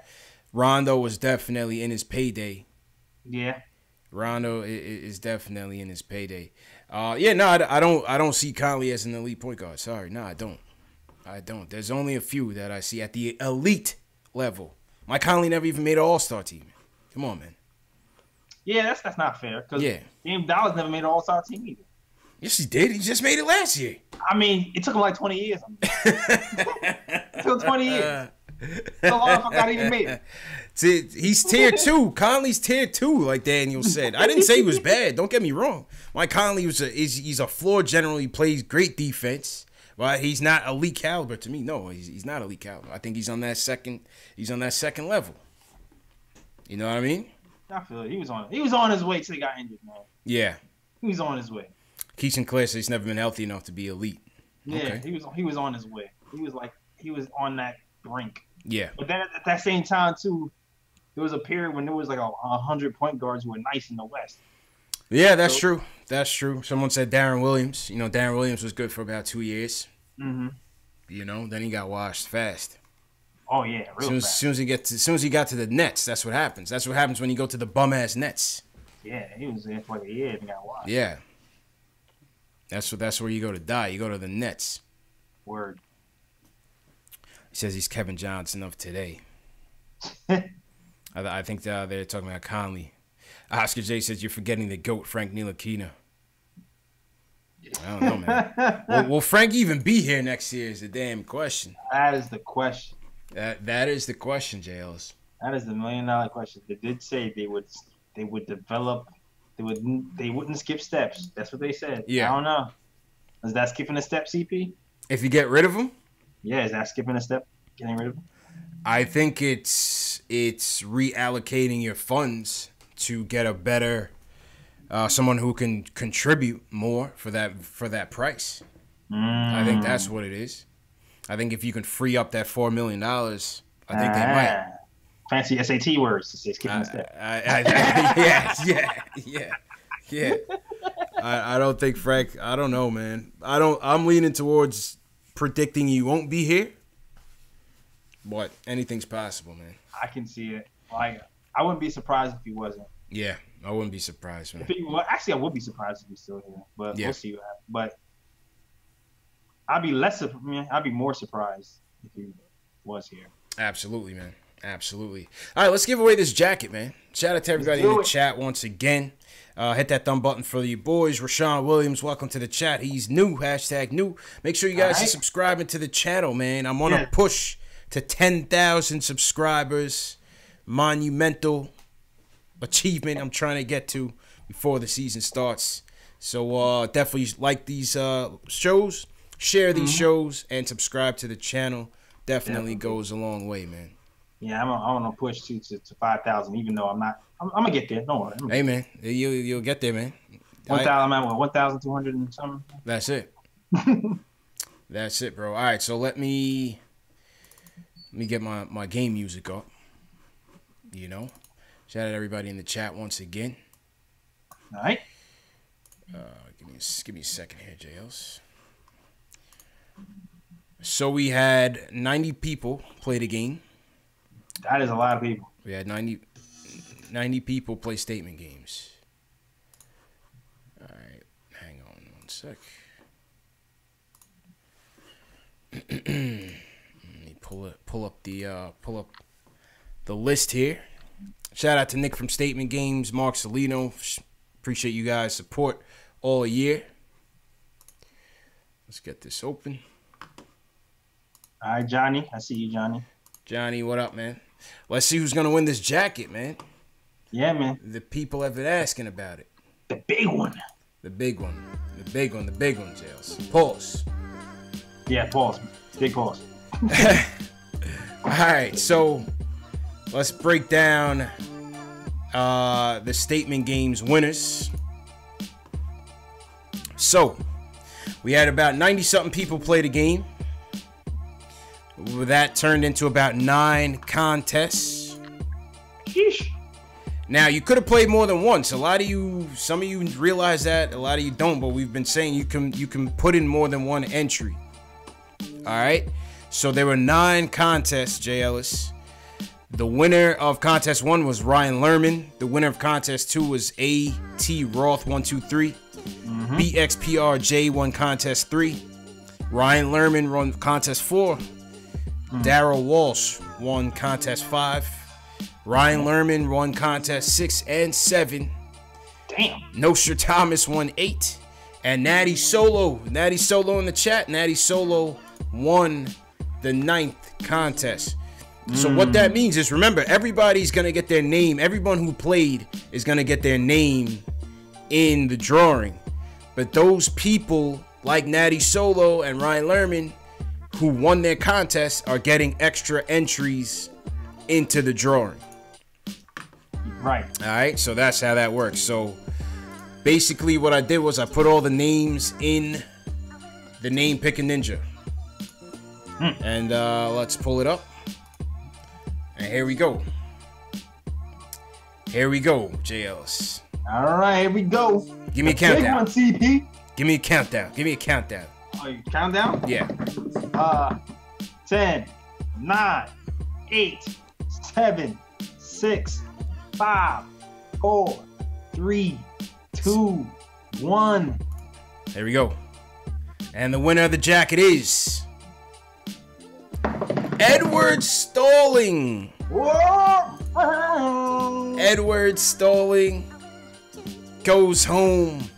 Rondo was definitely in his payday. Yeah. Rondo is definitely in his payday. I don't see Conley as an elite point guard. Sorry, no, I don't. There's only a few that I see at the elite level. Mike Conley never even made an All-Star team. Come on, man. Yeah, that's not fair. Because Dame Dallas never made an All-Star team either. Yes, he did. He just made it last year. I mean, it took him like 20 years. It took 20 years. So long I forgot he even made it. He's tier 2. Conley's tier 2, like Daniel said. I didn't say he was bad. Don't get me wrong. Mike Conley he's a floor general. He plays great defense. But he's not elite caliber to me. No, he's not elite caliber. I think he's on that second level. You know what I mean? I feel it. He was on his way till he got injured, man. Yeah. He was on his way. Keith Sinclair says he's never been healthy enough to be elite. Yeah, okay. he was on his way. He was on that brink. Yeah. But then at that same time too, there was a period when there was like 100 point guards who were nice in the West. Yeah, that's true. That's true. Someone said Darren Williams. You know, Darren Williams was good for about 2 years. Mm-hmm. You know, then he got washed fast. Oh yeah, real fast. As soon as he got to the Nets, that's what happens. That's what happens when you go to the bum ass Nets. Yeah, he was there for like a year and got washed. Yeah. That's where you go to die. You go to the Nets. Word. He says he's Kevin Johnson of today. I think they're talking about Conley. Oscar J says you're forgetting the GOAT, Frank Ntilikina. I don't know, man. Will Frank even be here next year is the damn question. That is the question. That is the question, JLs. That is the $1 million question. They did say they would develop. They wouldn't skip steps. That's what they said. Yeah. I don't know. Is that skipping a step, CP? If you get rid of him? Yeah, is that skipping a step? Getting rid of him? I think it's reallocating your funds to get a better someone who can contribute more for that price. I think that's what it is. I think if you can free up that $4 million, I think they might. Fancy SAT words to say skipping a step. Yeah. I don't think Frank. I don't know, man. I'm leaning towards predicting he won't be here. But anything's possible, man. I can see it. Like, I wouldn't be surprised if he wasn't. Yeah, I wouldn't be surprised, man. Actually, I would be surprised if he's still here. But we'll see what happens. But I'd be more surprised if he was here. Absolutely, man. Absolutely. All right, let's give away this jacket, man. Shout out to everybody in the chat once again. Hit that thumb button for you boys. Rashawn Williams, welcome to the chat. He's new, #new. Make sure you guys are subscribing to the channel, man. I'm on a push to 10,000 subscribers. Monumental achievement I'm trying to get to before the season starts. So definitely like these shows, share these shows, and subscribe to the channel. Definitely goes a long way, man. Yeah, I'm gonna push to 5,000, even though I'm not. I'm gonna get there. Don't worry. Hey, man, you'll get there, man. 1,000. I'm at 1,200 and something. That's it. That's it, bro. All right, so let me get my game music up. You know, shout out to everybody in the chat once again. All right. Give me a second here, JLs. So we had 90 people play the game. That is a lot of people. We had 90 people play statement games. All right, hang on one sec. Let me pull up the list here. Shout out to Nick from Statement Games, Mark Salino. Appreciate you guys' support all year. Let's get this open. All right, Johnny. I see you, Johnny. Johnny, what up, man? Let's see who's gonna win this jacket, man. Yeah, man. The people have been asking about it. The big one. The big one, Jails. Pause. Yeah, pause. Big pause. All right, so let's break down the statement games winners. So we had about 90-something people play the game. That turned into about 9 contests. Sheesh. Now, you could have played more than once. Some of you realize that, a lot of you don't, but we've been saying you can put in more than one entry. All right? So there were 9 contests, Jay Ellis. The winner of contest 1 was Ryan Lerman. The winner of contest 2 was A.T. Roth 123. BXPRJ won contest 3. Ryan Lerman won contest 4. Daryl Walsh won contest 5. Ryan Lerman won contest 6 and 7. Damn. Nosher Thomas won 8. And Natty Solo in the chat. Natty Solo won the 9th contest. So what that means is, remember, everybody's going to get their name. Everyone who played is going to get their name in the drawing. But those people like Natty Solo and Ryan Lerman who won their contest are getting extra entries into the drawing. Right. All right, so that's how that works. So basically what I did was I put all the names in the name Pick a Ninja. And let's pull it up. And here we go. Here we go, JLs. All right, here we go. Give me a countdown. Big one, CP. Give me a countdown. Give me a countdown. Oh, you countdown? Yeah. 10, 9, 8, 7, 6, 5, 4, 3, 2, 1. There we go. And the winner of the jacket is Edward Stalling. Whoa! Edward Stalling goes home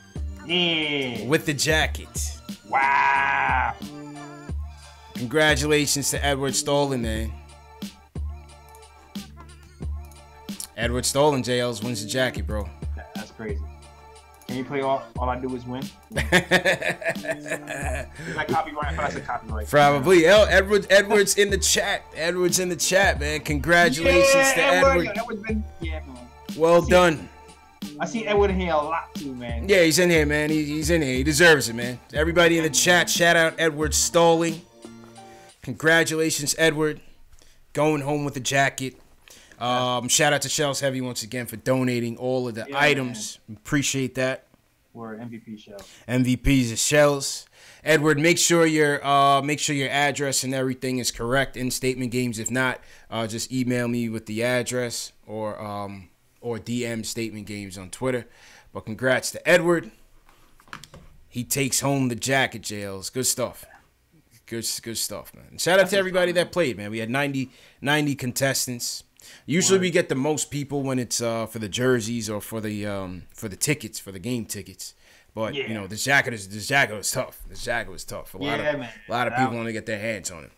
with the jacket. Wow. Congratulations to Edward Stalling, man. Edward Stalling, JLs, wins the jacket, bro. That's crazy. Can you play all I do is win? Is that copyright? I thought I said copyright. Probably. Edward's in the chat. Edward's in the chat, man. Congratulations to Edward. Edward's been, man. Well done. I see Edward in here a lot too, man. Yeah, he's in here, man. He's in here. He deserves it, man. Everybody in the chat, shout out Edward Stalling. Congratulations, Edward. Going home with the jacket. Shout out to Shells Heavy once again for donating all of the items. Man. Appreciate that. We're MVP Shells. MVPs is Shells. Edward, make sure your address and everything is correct in Statement Games. If not, just email me with the address or DM Statement Games on Twitter. But congrats to Edward. He takes home the jacket, Jails. Good stuff. Good stuff, man. Shout out to everybody that played, man. We had 90 contestants. Usually we get the most people when it's for the jerseys or for the tickets, for the game tickets. But you know, this jacket was tough. This jacket was tough. A lot of people want to get their hands on it.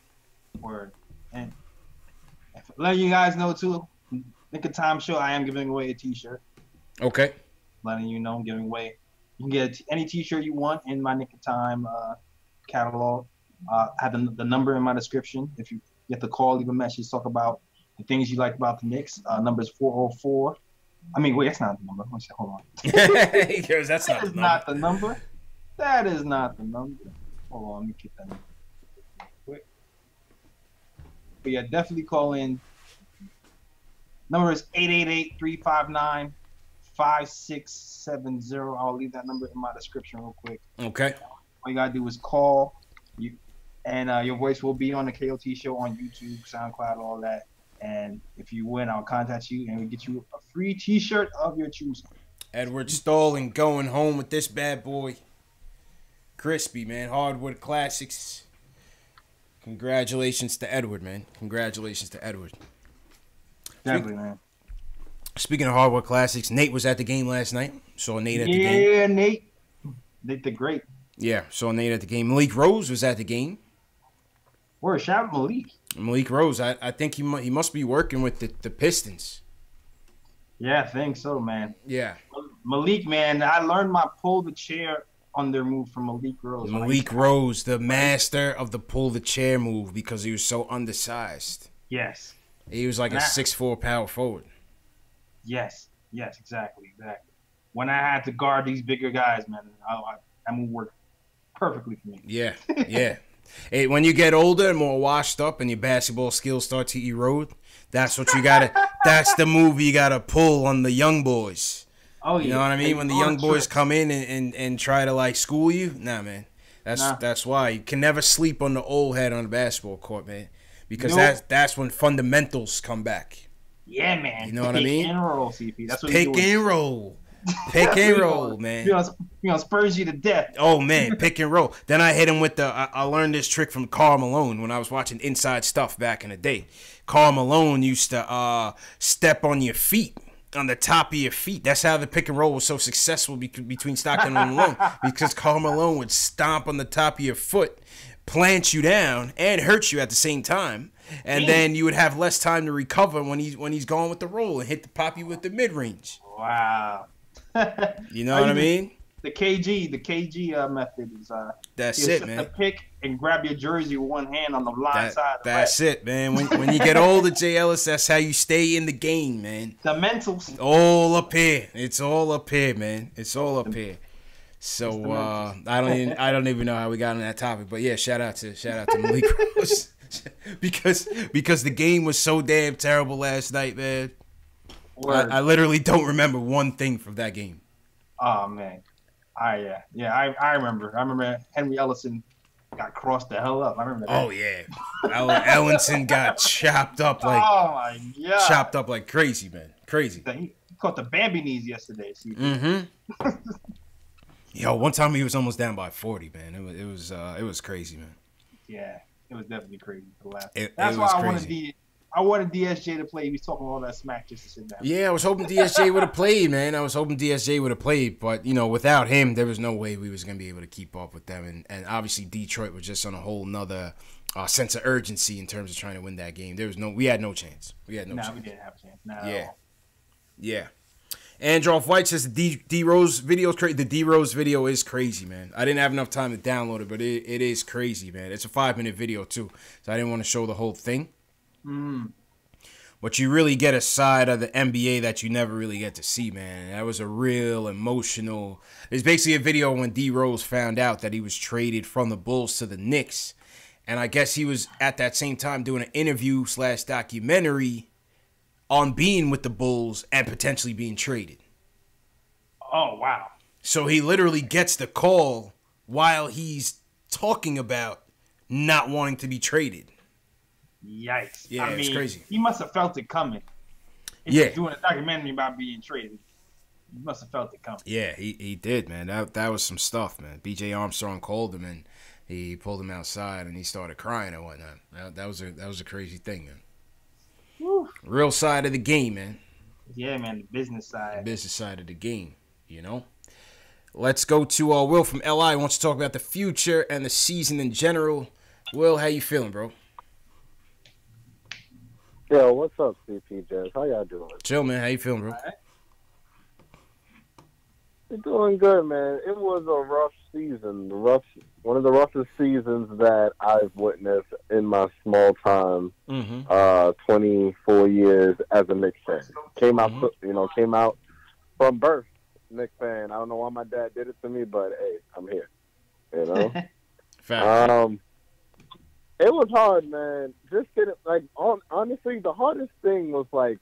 Word. And letting you guys know too, Knick Of Time Show, I am giving away a t-shirt. Okay. Letting you know I'm giving away. You can get any t-shirt you want in my Knick Of Time catalog. I have the number in my description. If you get the call, leave a message, talk about the things you like about the Knicks. Number is 404. I mean, wait, that's not the number. Hold on. That's not the number. That is not the number. Hold on, let me get that number. But yeah, definitely call in. Number is 888-359-5670. I'll leave that number in my description real quick. Okay. All you gotta do is call you, and your voice will be on the KOT show on YouTube, SoundCloud, all that. And if you win, I'll contact you and we'll get you a free T-shirt of your choosing. Edward Stalling going home with this bad boy. Crispy, man. Hardwood Classics. Congratulations to Edward, man. Congratulations to Edward. Definitely, man. Speaking of Hardwood Classics, Nate was at the game last night. Saw Nate at the game. Yeah, Nate. Nate the Great. Yeah, saw Nate at the game. Malik Rose was at the game. Where shout out Malik. Malik Rose, I think he must be working with the Pistons. Yeah, I think so, man. Yeah. Malik, man, I learned my pull the chair under move from Malik Rose. Malik Rose, the master of the pull the chair move because he was so undersized. Yes. He was like a 6'4" power forward. Yes, exactly. When I had to guard these bigger guys, man, that move worked perfectly for me. Yeah. Hey, when you get older and more washed up and your basketball skills start to erode, that's what you gotta. That's the move you gotta pull on the young boys. Oh yeah, you know what I mean? When the young boys come in and try to like school you, nah, man. That's why you can never sleep on the old head on the basketball court, man. Because that's when fundamentals come back. Yeah, man. You know what I mean? Pick and roll, CP. That's what pick and roll. Pick and roll, man. You know, spurs you to death. Oh man, pick and roll. Then I hit him with I learned this trick from Karl Malone when I was watching Inside Stuff back in the day. Karl Malone used to step on your feet, on the top of your feet. That's how the pick and roll was so successful between Stockton and Malone, because Karl Malone would stomp on the top of your foot, plant you down, and hurt you at the same time. And then you would have less time to recover when he's going with the roll and pop you with the mid range. Wow. You know what I mean? The KG method is that's it, man. The pick and grab your jersey with one hand on the blind side. That's it, man. When you get older, Jay Ellis, that's how you stay in the game, man. The mentals. All up here. It's all up here, man. It's all up here. So I don't even know how we got on that topic, but yeah, shout out to Malik Rose. because the game was so damn terrible last night, man. I literally don't remember one thing from that game. Oh man, I remember. I remember Henry Ellison got crossed the hell up. I remember that. Oh yeah, Ellison got chopped up like. Oh my god. Chopped up like crazy, man. Crazy. He caught the Bambi knees yesterday. Mm-hmm. Yo, one time he was almost down by 40, man. It was crazy, man. Yeah, it was definitely crazy to laugh. That's why I wanted DSJ to play. He was talking all that smack just to sit down. Yeah, I was hoping DSJ would have played, man. But you know, without him, there was no way we was gonna be able to keep up with them. And obviously, Detroit was just on a whole nother sense of urgency in terms of trying to win that game. We had no chance. We didn't have a chance. Not at all. Yeah. Androff White says the D Rose video is crazy. The D Rose video is crazy, man. I didn't have enough time to download it, but it is crazy, man. It's a 5-minute video too, so I didn't want to show the whole thing. But you really get a side of the NBA that you never really get to see, man. That was a real emotional. It's basically a video when D Rose found out that he was traded from the Bulls to the Knicks, and I guess he was at that same time doing an interview / documentary on being with the Bulls and potentially being traded. Oh, wow. So he literally gets the call while he's talking about not wanting to be traded. Yikes. Yeah, it's crazy. He must have felt it coming. If he's doing a documentary about being traded. He must have felt it coming. Yeah, he did, man. That was some stuff, man. B.J. Armstrong called him and he pulled him outside and he started crying and whatnot. That was a crazy thing, man. Woo. Real side of the game, man. Yeah, man, the business side. The business side of the game, you know? Let's go to Will from LI. Wants to talk about the future and the season in general. Will, how you feeling, bro? Yo, what's up, CP Jazz? How y'all doing? Chill, man. How you feeling, bro? Right. We're doing good, man. It was a rough season. One of the roughest seasons that I've witnessed in my small time. 24 years as a Knicks fan. Came out from birth, Knicks fan. I don't know why my dad did it to me, but hey, I'm here. You know. Fact. It was hard, man. Just getting honestly, the hardest thing was like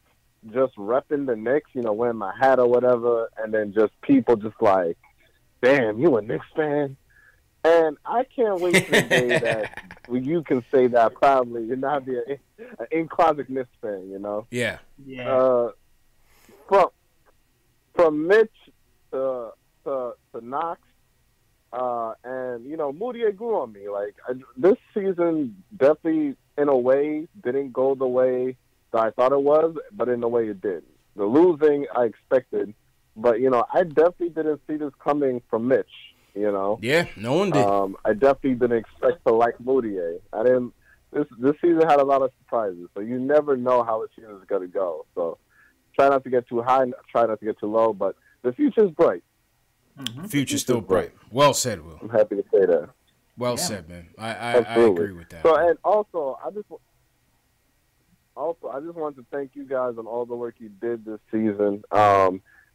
just repping the Knicks, you know, wearing my hat or whatever, and then just people just like, damn, you a Knicks fan? And I can't wait for the day that you can say that proudly and not be an in-closet Knicks fan, you know? Yeah. From Mitch to Knox, and, you know, Moutier grew on me. Like, this season definitely, in a way, didn't go the way that I thought it was, but in a way it did. The losing I expected, but, you know, I definitely didn't see this coming from Mitch, you know? Yeah, no one did. I definitely didn't expect to like Moutier. I didn't. This season had a lot of surprises, so you never know how the season is going to go. So try not to get too high, try not to get too low, but the future's bright. Mm-hmm. Future's still bright. Well said, Will. I'm happy to say that. Well said, man. I agree with that. So, and also, I just wanted to thank you guys on all the work you did this season.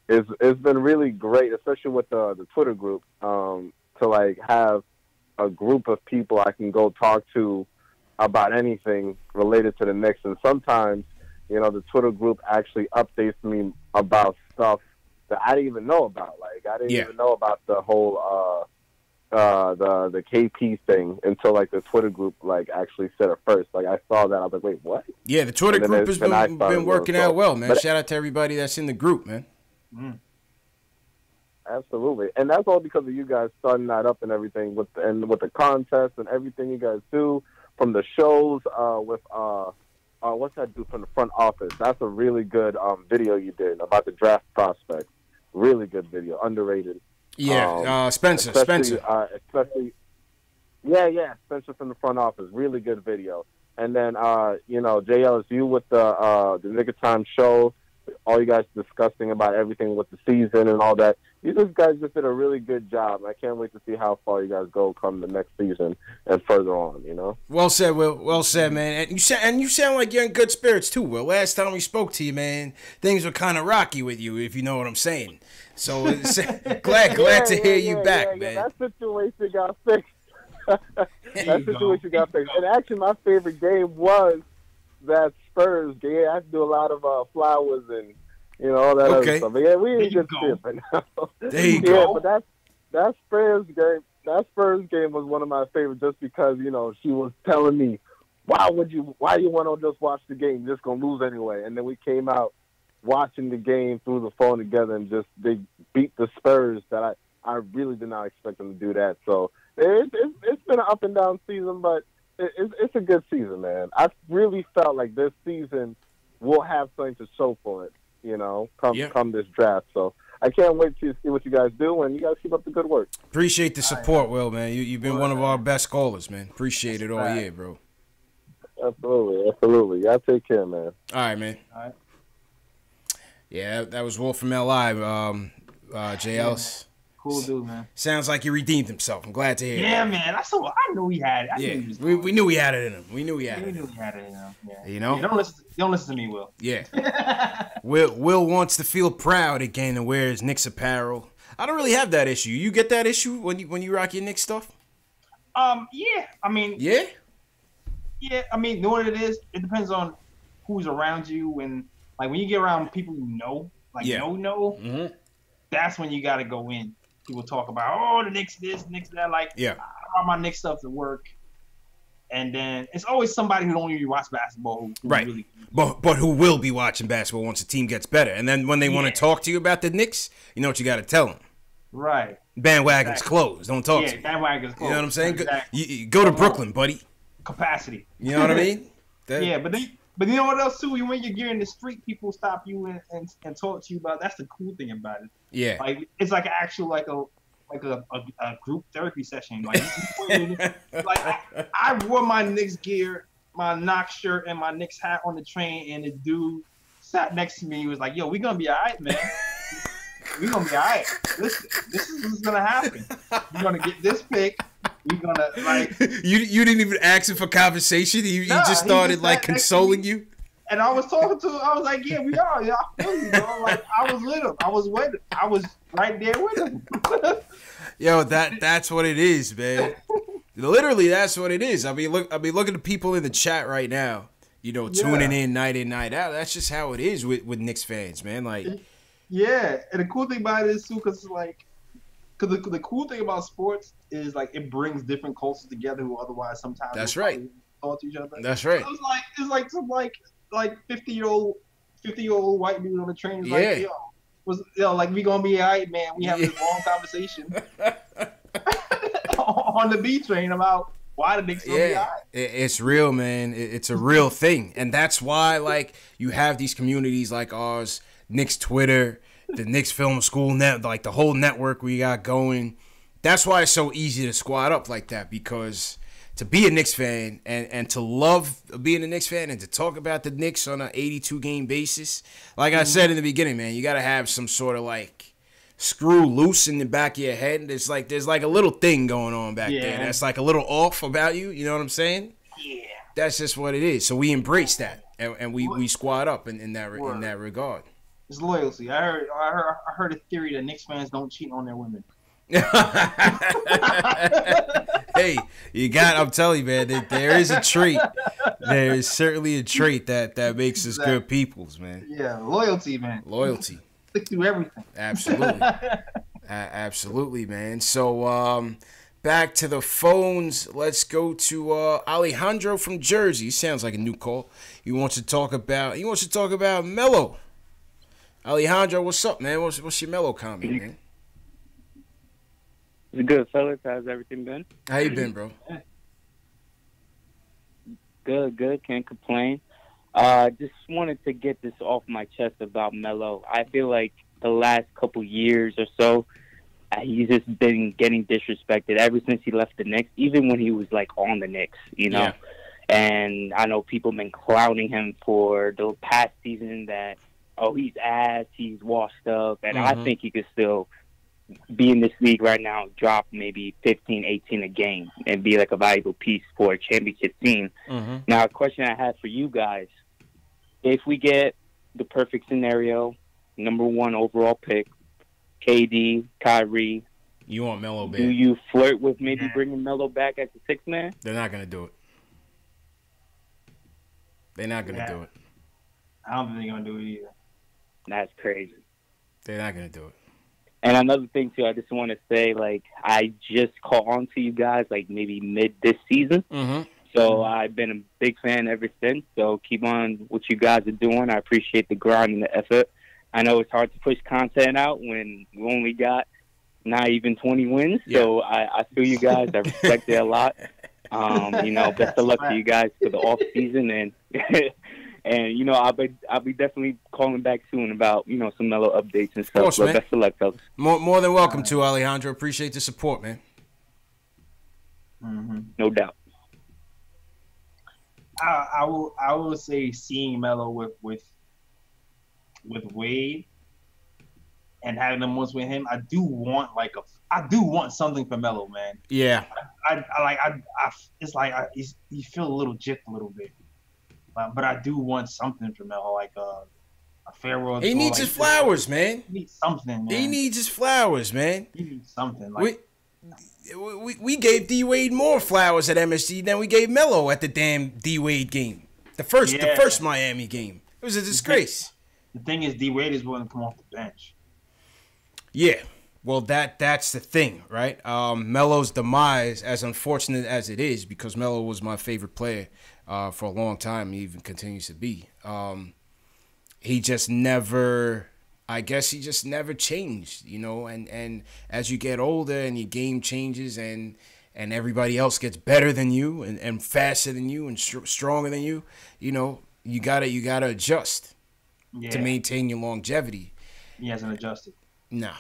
It's been really great, especially with the Twitter group, to like have a group of people I can go talk to about anything related to the Knicks. And sometimes, you know, the Twitter group actually updates me about stuff that I didn't even know about. Like, I didn't even know about the whole the KP thing until like the Twitter group like actually said it first. Like, I saw that, I was like, wait, what? Yeah, the Twitter group has been working out well, man. Shout out to everybody that's in the group, man. Mm. Absolutely, and that's all because of you guys starting that up and everything with the contest and everything you guys do from the shows with what's that dude from the front office? That's a really good video you did about the draft prospect. Really good video, underrated. Yeah, Spencer. Especially, Spencer from the front office. Really good video. And then you know, JLSU with the Knick Of Time Show. All you guys discussing about everything with the season and all that. You guys just did a really good job. I can't wait to see how far you guys go come the next season and further on, you know? Well said, Will. Well said, man. And you sound like you're in good spirits, too, Will. Last time we spoke to you, man, things were kind of rocky with you, if you know what I'm saying. So glad to hear you back, man. That situation got fixed. Got fixed. And actually, my favorite game was that Spurs game. I have to do a lot of flowers and, you know, all that other stuff. But yeah, we ain't good shit right now. There you go. But that Spurs game was one of my favorites just because, you know, she was telling me, why you want to just watch the game? You're just gonna lose anyway. And then we came out watching the game through the phone together and just they beat the Spurs that I really did not expect them to do that. So it's been an up and down season, but it's a good season, man. I really felt like this season we'll have something to show for it, you know, come this draft. So I can't wait to see what you guys do, and you guys keep up the good work. Appreciate the support, Will, man. You've been one of our best callers, man. Appreciate it all year, bro. Absolutely. Y'all take care, man. All right, man. All right. Yeah, that was Will from LI. JLs. Cool dude, man. Sounds like he redeemed himself. I'm glad to hear. Yeah, man. I knew he had it. We knew he had it in him. We knew he had it in him. Yeah. You know? Yeah, don't listen to me, Will. Yeah. Will wants to feel proud again and wear his Knicks apparel. I don't really have that issue. You get that issue when you rock your Knicks stuff? Yeah. I mean, yeah. Yeah, I mean, you know what it is? It depends on who's around you, and like when you get around people you know, like mm-hmm. That's when you got to go in. People talk about, oh, the Knicks this, Knicks that. Like, I brought my Knicks stuff to work, and then it's always somebody who don't even watch basketball. Who right. Really, but who will be watching basketball once the team gets better. And then when they want to talk to you about the Knicks, you know what you got to tell them. Right. Bandwagon's closed. Don't talk to me. Bandwagon's closed. You know what I'm saying? Exactly. Go to Brooklyn, buddy. Capacity. You know what I mean? Yeah, but you know what else too? When you're in the street, people stop you and talk to you about. That's the cool thing about it. Yeah. Like it's like an actual like a group therapy session. Like I wore my Knicks gear, my Knox shirt, and my Knicks hat on the train, and the dude sat next to me. He was like, "Yo, we gonna be all right, man. We gonna be all right. Listen, this is what's gonna happen. You're gonna get this pick. You're gonna like." You didn't even ask him for conversation. He just started like consoling you. And I was talking to him. I was like, "Yeah, we are. Yeah, I feel you, bro." Like I was with him. I was with him. I was right there with him. Yo, that's what it is, man. Literally, that's what it is. I mean, look at the people in the chat right now. You know, tuning in, night out. That's just how it is with Knicks fans, man. Like, yeah, and the cool thing about it is too, because the cool thing about sports is like it brings different cultures together who otherwise sometimes that's right. Talk to each other. That's right. So it's like some 50-year-old white dude on the train. Is like, like we gonna be all right, man. We have this long conversation on the B train about why the Knicks gonna be all right. It's real, man. It's a real thing, and that's why like you have these communities like ours, Knicks Twitter, the Knicks Film School net, like the whole network we got going. That's why it's so easy to squad up like that, because to be a Knicks fan and to love being a Knicks fan and to talk about the Knicks on an 82-game basis, like I said in the beginning, man, you got to have some sort of like screw loose in the back of your head. There's like a little thing going on back there that's like a little off about you. You know what I'm saying? Yeah. That's just what it is. So we embrace that and we squad up in that regard. It's loyalty. I heard a theory that Knicks fans don't cheat on their women. Hey, I'm telling you, man, there is a trait. There is certainly a trait that makes us good peoples, man. Yeah, loyalty, man. Loyalty. Stick through everything. Absolutely. Absolutely, man. So, back to the phones. Let's go to Alejandro from Jersey. He sounds like a new call. He wants to talk about Melo. Alejandro, what's up, man? What's your Melo comment, man? It's good, fellas. How's everything been? How you been, bro? Good. Can't complain. Just wanted to get this off my chest about Melo. I feel like the last couple years or so, he's just been getting disrespected ever since he left the Knicks, even when he was, like, on the Knicks, you know? Yeah. And I know people have been clowning him for the past season that, he's ass, he's washed up, and I think he could still be in this league right now, drop maybe 15, 18 a game, and be like a valuable piece for a championship team. Now, a question I have for you guys, if we get the perfect scenario, number 1 overall pick, KD, Kyrie, you want Melo back? Do you flirt with maybe bringing Melo back as a sixth man? They're not going to do it. They're not going to do it. I don't think they're going to do it either. That's crazy. They're not going to do it. And another thing, too, I just want to say, like, I just caught on to you guys, like, maybe mid this season. So I've been a big fan ever since. So keep on what you guys are doing. I appreciate the grind and the effort. I know it's hard to push content out when we only got not even 20 wins. Yeah. So I feel you guys. I respect it a lot. Best of luck to you guys for the off season, and I'll be definitely calling back soon about some Melo updates and stuff. Course, so best of luck, fellas. More than welcome to Alejandro. Appreciate the support, man. No doubt. I will say seeing Melo with Wade and having them once with him, I do want something for Melo, man. Yeah. You feel a little gypped a little bit, but I do want something for Melo, like a farewell. He needs his flowers, man. He needs something, man. He needs his flowers, man. He needs something. We gave D Wade more flowers at MSG than we gave Melo at the damn D Wade game. The first Miami game. It was a disgrace. The thing is, D Wade is willing to come off the bench. Yeah, well, that's the thing, right? Melo's demise, as unfortunate as it is, because Melo was my favorite player for a long time, he even continues to be. He just never changed, and as you get older and your game changes and everybody else gets better than you and faster than you and stronger than you, you gotta adjust to maintain your longevity. He hasn't adjusted. No.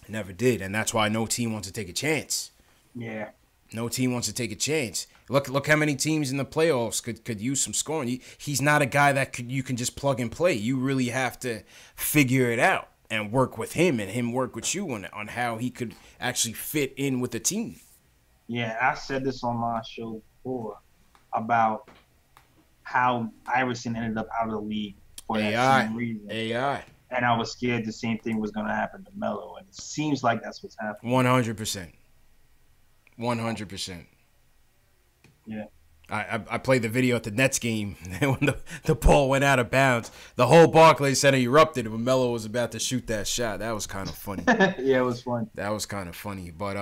Never did, and that's why no team wants to take a chance. Yeah. No team wants to take a chance. Look how many teams in the playoffs could use some scoring. He's not a guy that you can just plug and play. You really have to figure it out and work with him and him work with you on how he could actually fit in with the team. Yeah, I said this on my show before about how Iverson ended up out of the league for that same reason. AI. And I was scared the same thing was going to happen to Melo, and it seems like that's what's happening. 100%. 100%. Yeah. I played the video at the Nets game when the ball went out of bounds. The whole Barclays Center erupted when Melo was about to shoot that shot. That was kind of funny. Yeah, it was fun. That was kind of funny. But,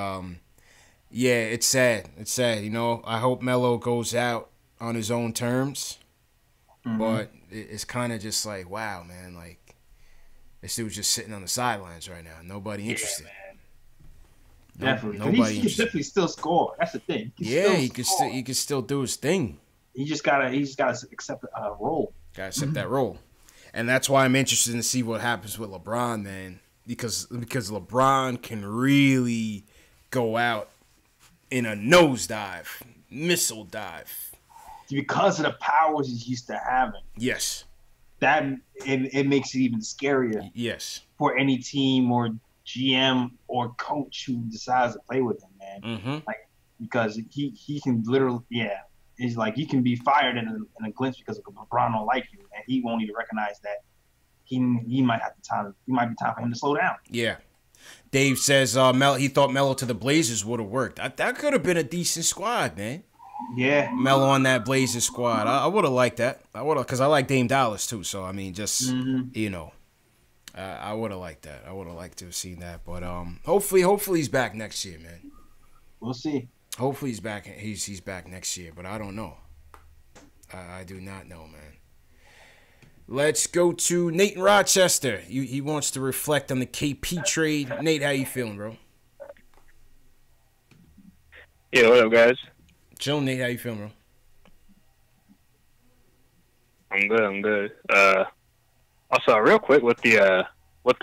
yeah, it's sad. It's sad. You know, I hope Melo goes out on his own terms. Mm-hmm. But it's kind of just like, wow, man. Like, this dude's just sitting on the sidelines right now. Nobody interested. Man. Definitely. Nobody he can definitely still score. That's the thing. He can still do his thing. He just gotta accept a role. Gotta accept that role. And that's why I'm interested to see what happens with LeBron, man. Because LeBron can really go out in a nosedive, missile dive. Because of the powers he's used to having. Yes. That it makes it even scarier. Yes. For any team or GM or coach who decides to play with him, man. Mm-hmm. Like, because he can literally, he's like, you can be fired in a glimpse because LeBron don't like you, and he won't even recognize that he might be time for him to slow down. Yeah. Dave says he thought Melo to the Blazers would have worked. That could have been a decent squad, man. Yeah. Melo on that Blazers squad. I would have liked that. I would have, because I like Dame Dallas too. So I mean, just you know. I would have liked that. I would have liked to have seen that. But hopefully he's back next year, man. We'll see. Hopefully he's back. He's back next year, but I don't know. I do not know, man. Let's go to Nate in Rochester. He wants to reflect on the KP trade. Nate, how you feeling, bro? Yeah, what up, guys? Chill, Nate. How you feeling, bro? I'm good. Also, real quick with the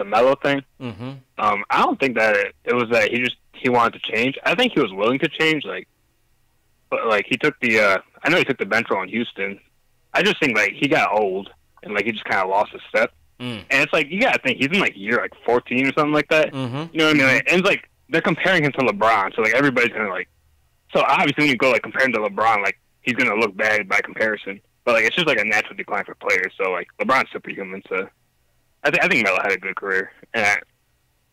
Melo thing. Mm-hmm. I don't think that it was that he wanted to change. I think he was willing to change. But he took the I know he took the bench role in Houston. I just think he got old and he just kind of lost his step. And it's you gotta think he's in year 14 or something like that. Mm-hmm. You know what I mean? And it's they're comparing him to LeBron, so everybody's gonna So obviously when you go compare him to LeBron, he's gonna look bad by comparison. But it's just a natural decline for players. So LeBron's superhuman. So I think Melo had a good career, and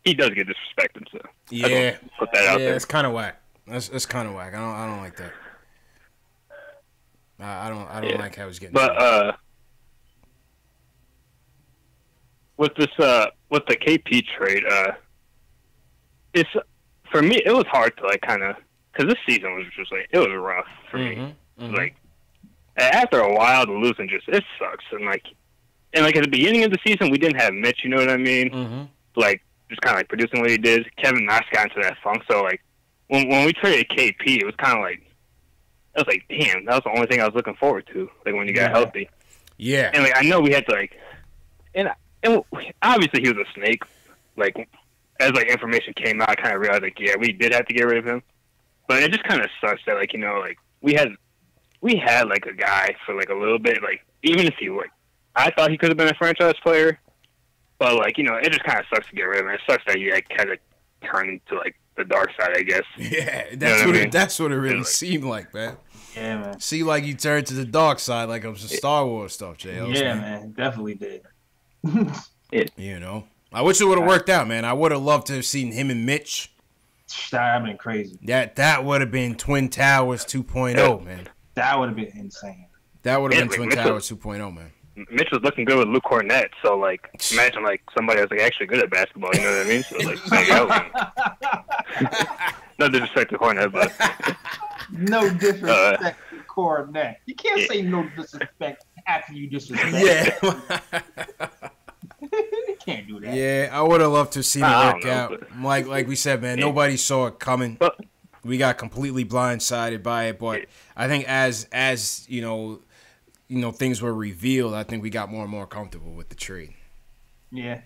he does get disrespected. So yeah, put that out there. It's kind of whack. That's kind of whack. I don't like that. I don't like how he's getting. But with this with the KP trade, it's for me it was hard to because this season was just it was rough for me. Mm-hmm. After a while, the losing it sucks. And at the beginning of the season, we didn't have Mitch. You know what I mean? Mm-hmm. Just kind of producing what he did. Kevin Knox got into that funk. So when we traded KP, it was kind of I was damn, that was the only thing I was looking forward to. When you got healthy. Yeah. And I know we had to and obviously he was a snake. As information came out, I kind of realized we did have to get rid of him. But it just kind of sucks that we had a guy for a little bit, even if he I thought he could have been a franchise player, but it just kind of sucks to get rid of him. It sucks that you kind of turn to the dark side, I guess. Yeah, that's what it really seemed like, man. Yeah, man. See, you turned to the dark side, it was some Star Wars stuff, JL. Yeah, man, definitely did. You know, I wish it would have worked out, man. I would have loved to have seen him and Mitch. That would have been crazy. That would have been Twin Towers 2.0, man. That would have been insane. That would have been Twin Towers 2.0, man. Mitch was looking good with Luke Cornett, so imagine somebody that's actually good at basketball. You know what I mean? So no disrespect to Cornett, but no disrespect to Cornett. You can't say no disrespect after you disrespect. Yeah. You can't do that. Yeah, I would have loved to have seen it work out. But... Like we said, man, nobody saw it coming. We got completely blindsided by it, but I think as you know, things were revealed, I think we got more and more comfortable with the trade. Yeah.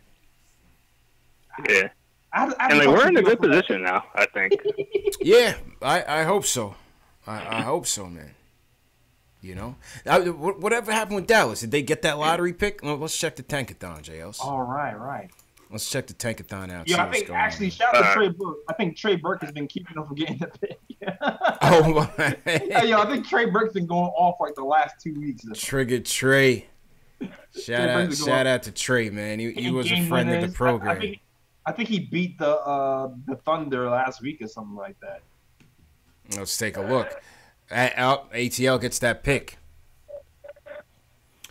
Yeah. And we're in a good position now, I think. Yeah, I hope so. I hope so, man. You know, whatever happened with Dallas? Did they get that lottery pick? Well, let's check the Tankathon, JLs. All right. Let's check the Tankathon out. Yeah, I think actually, shout out to Trey Burke. I think Trey Burke has been keeping them from getting the pick. Oh, I think Trey Burke's been going off the last 2 weeks. Trigger Trey. Shout out to Trey, man. He was a friend of the program. I think he beat the Thunder last week or something like that. Let's take a look. ATL gets that pick.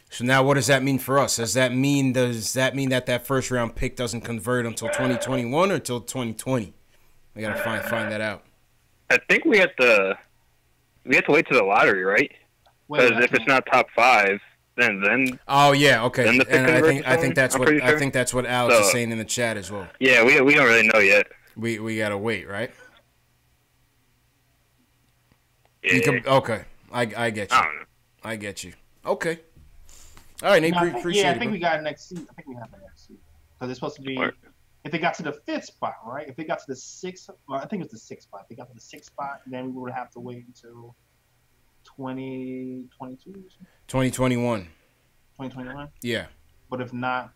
So now, what does that mean for us? Does that mean that first round pick doesn't convert until 2021 or until 2020? We gotta find that out. I think we have to wait to the lottery, right? Because if it's not top 5, then oh yeah, okay. Then the pick And I think that's what Alex is So- saying in the chat as well. yeah, we don't really know yet. We gotta wait, right? Yeah. Okay, I get you. I don't know. I get you. Okay. All right, Nate. Appreciate it. I think we got next season. I think we have the next season because it's supposed to be. What? If they got to the 5th spot, right? If they got to the 6th, well, I think it was the 6th spot. If they got to the 6th spot, then we would have to wait until 2022 or something. 2021. 2021. Yeah. But if not,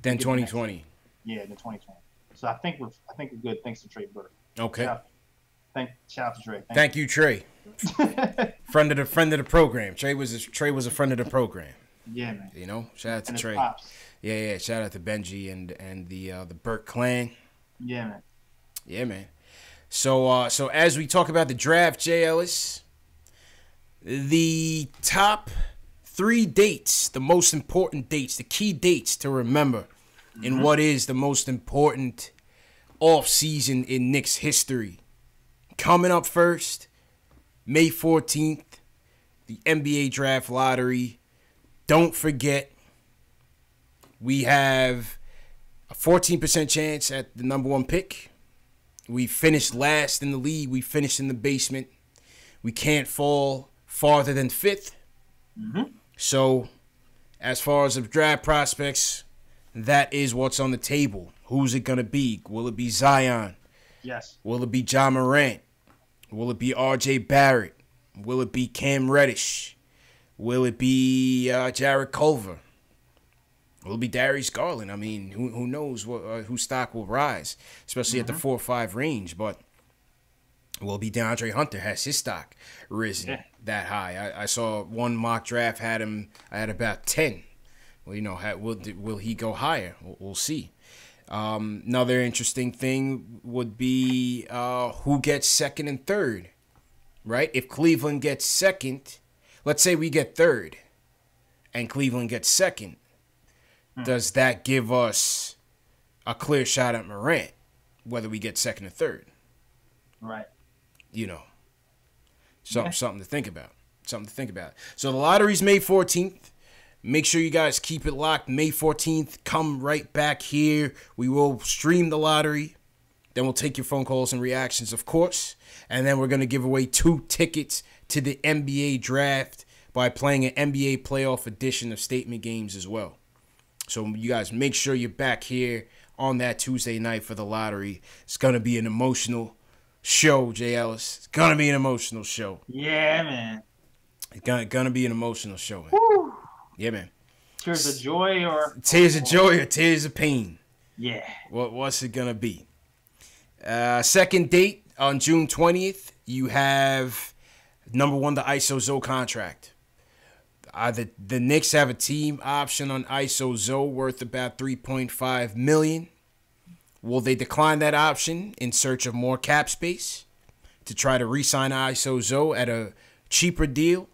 Then 2020. yeah, then 2020. So I think we're good. Thanks to Trey Burke. Okay. Shout out to Trey. Thank you, Trey. friend of the program. Trey was a friend of the program. Yeah, man. You know, shout out to And his Trey. pops. Yeah. Shout out to Benji and the Burke clan. Yeah, man. Yeah, man. So as we talk about the draft, Jay Ellis, the top 3 dates, the most important dates, the key dates to remember in what is the most important off-season in Knicks history. Coming up first, May 14th, the NBA Draft Lottery. Don't forget, we have a 14% chance at the number 1 pick. We finished last in the league. We finished in the basement. We can't fall farther than 5th. So, as far as the draft prospects, that is what's on the table. Who's it going to be? Will it be Zion? Yes. Will it be John Morant? Will it be R.J. Barrett? Will it be Cam Reddish? Will it be Jared Culver? Will it be Darius Garland? I mean, who knows whose stock will rise, especially at the 4 or 5 range. But will it be DeAndre Hunter? Has his stock risen that high? I saw one mock draft had him at about 10. Well, you know, will he go higher? We'll see. Another interesting thing would be who gets 2nd and 3rd, right? If Cleveland gets 2nd, let's say we get 3rd, and Cleveland gets 2nd, does that give us a clear shot at Morant, whether we get 2nd or 3rd? Right. You know, something to think about. Something to think about. So the lottery's May 14th. Make sure you guys keep it locked. May 14th, come right back here. We will stream the lottery. Then we'll take your phone calls and reactions, of course. And then we're going to give away 2 tickets to the NBA draft by playing an NBA playoff edition of Statement Games as well. So you guys make sure you're back here on that Tuesday night for the lottery. It's going to be an emotional show, Jay Ellis. It's going to be an emotional show. Yeah, man. It's going to be an emotional show, man. Woo. Yeah, man. Tears of joy or tears of joy or tears of pain? Yeah. What's it gonna be? Second date on June 20th. You have number 1, the ISO Zoe contract. The Knicks have a team option on ISO Zoe worth about $3.5 million. Will they decline that option in search of more cap space to try to re-sign ISO Zoe at a cheaper deal?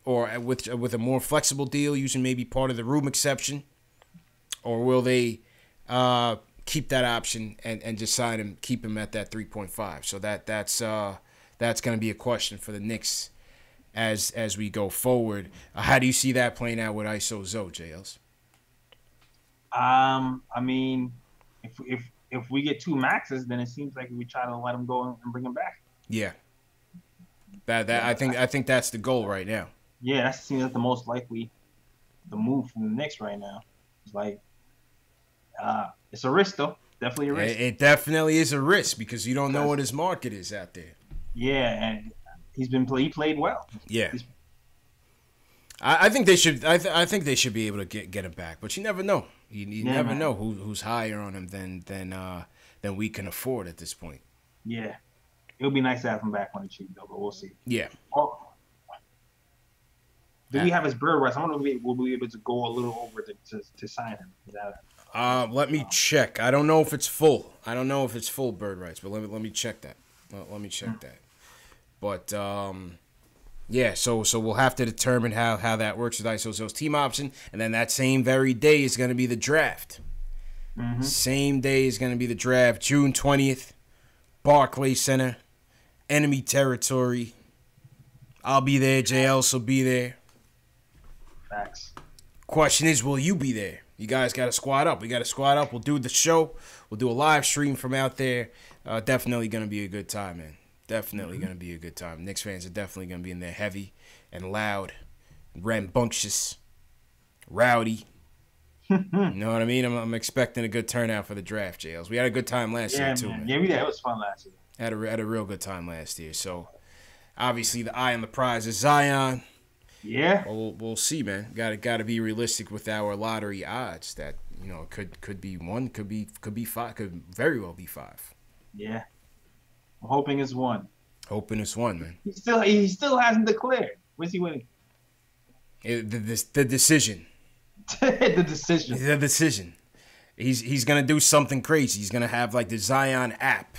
Or with a more flexible deal, using maybe part of the room exception? Or will they keep that option and just sign him, keep him at that 3.5? So that's going to be a question for the Knicks as we go forward. How do you see that playing out with ISO Zoe, JLs? I mean, if we get 2 maxes, then it seems like we try to let him go and bring him back. Yeah. I think that's the goal right now. Yeah, that seems like the most likely the move from the Knicks right now. It's like it's a risk though. Definitely a risk. It definitely is a risk because you don't know what his market is out there. Yeah, and he played well. Yeah. I think they should I think they should be able to get him back, but you never know. You never know who's higher on him than we can afford at this point. Yeah. It would be nice to have him back on the cheap though, but we'll see. Yeah. Oh. Do we have his bird rights? I wonder if we'll be able to go a little over to sign him. Let me check. I don't know if it's full. Bird rights, but let me check that. Well, let me check that. But yeah, so we'll have to determine how that works with ISO's team option, and then that same very day is going to be the draft. Mm-hmm. Same day is going to be the draft, June 20th, Barclays Center, enemy territory. I'll be there. JLs will be there. Facts. Question is, will you be there? You guys got to squad up. We got to squad up. We'll do the show. We'll do a live stream from out there. Definitely going to be a good time, man. Definitely going to be a good time. Knicks fans are definitely going to be in there heavy and loud, rambunctious, rowdy. You know what I mean? I'm expecting a good turnout for the draft, JLs. We had a good time last year, too, man. Yeah, it was fun last year. Had a real good time last year. So, obviously, the eye on the prize is Zion. Yeah. Well, we'll see, man. Got to be realistic with our lottery odds. That could be one, could be five, could very well be five. Yeah. I'm hoping it's one. Hoping it's one, man. He still hasn't declared. When's he winning? The decision. The decision. The decision. He's gonna do something crazy. He's gonna have like the Zion app,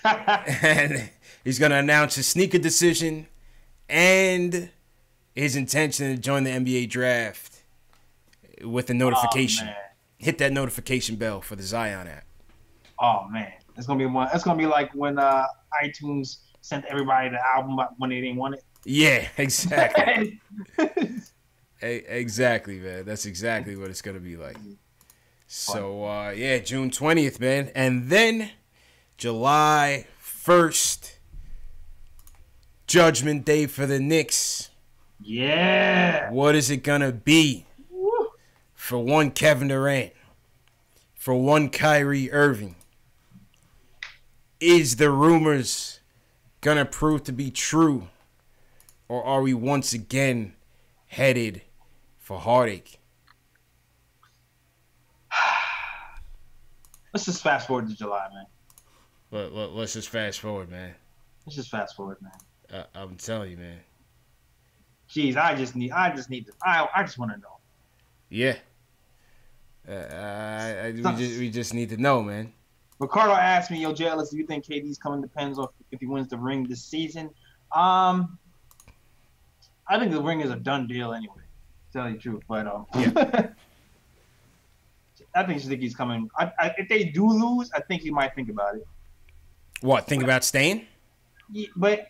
and he's gonna announce his sneaker decision and his intention to join the NBA draft with a notification. Oh, hit that notification bell for the Zion app. Oh man, it's gonna be one. It's gonna be like when iTunes sent everybody the album when they didn't want it. Yeah, exactly. Exactly, man. That's exactly what it's gonna be like. So yeah, June 20th, man, and then July 1st, Judgment Day for the Knicks. Yeah. What is it gonna be? Woo. For one Kevin Durant, for one Kyrie Irving? Is the rumors gonna prove to be true, or are we once again headed for heartache? Let's just fast forward to July, man. Let's just fast forward, man. Let's just fast forward, man. I'm telling you, man. Jeez, I just want to know. Yeah. We just need to know, man. Ricardo asked me, "Yo, JLS, do you think KD's coming? Depends on if he wins the ring this season." I think the ring is a done deal anyway. To tell you the truth, but yeah. I think he's coming. If they do lose, I think he might think about it. What? Think about staying? Yeah, but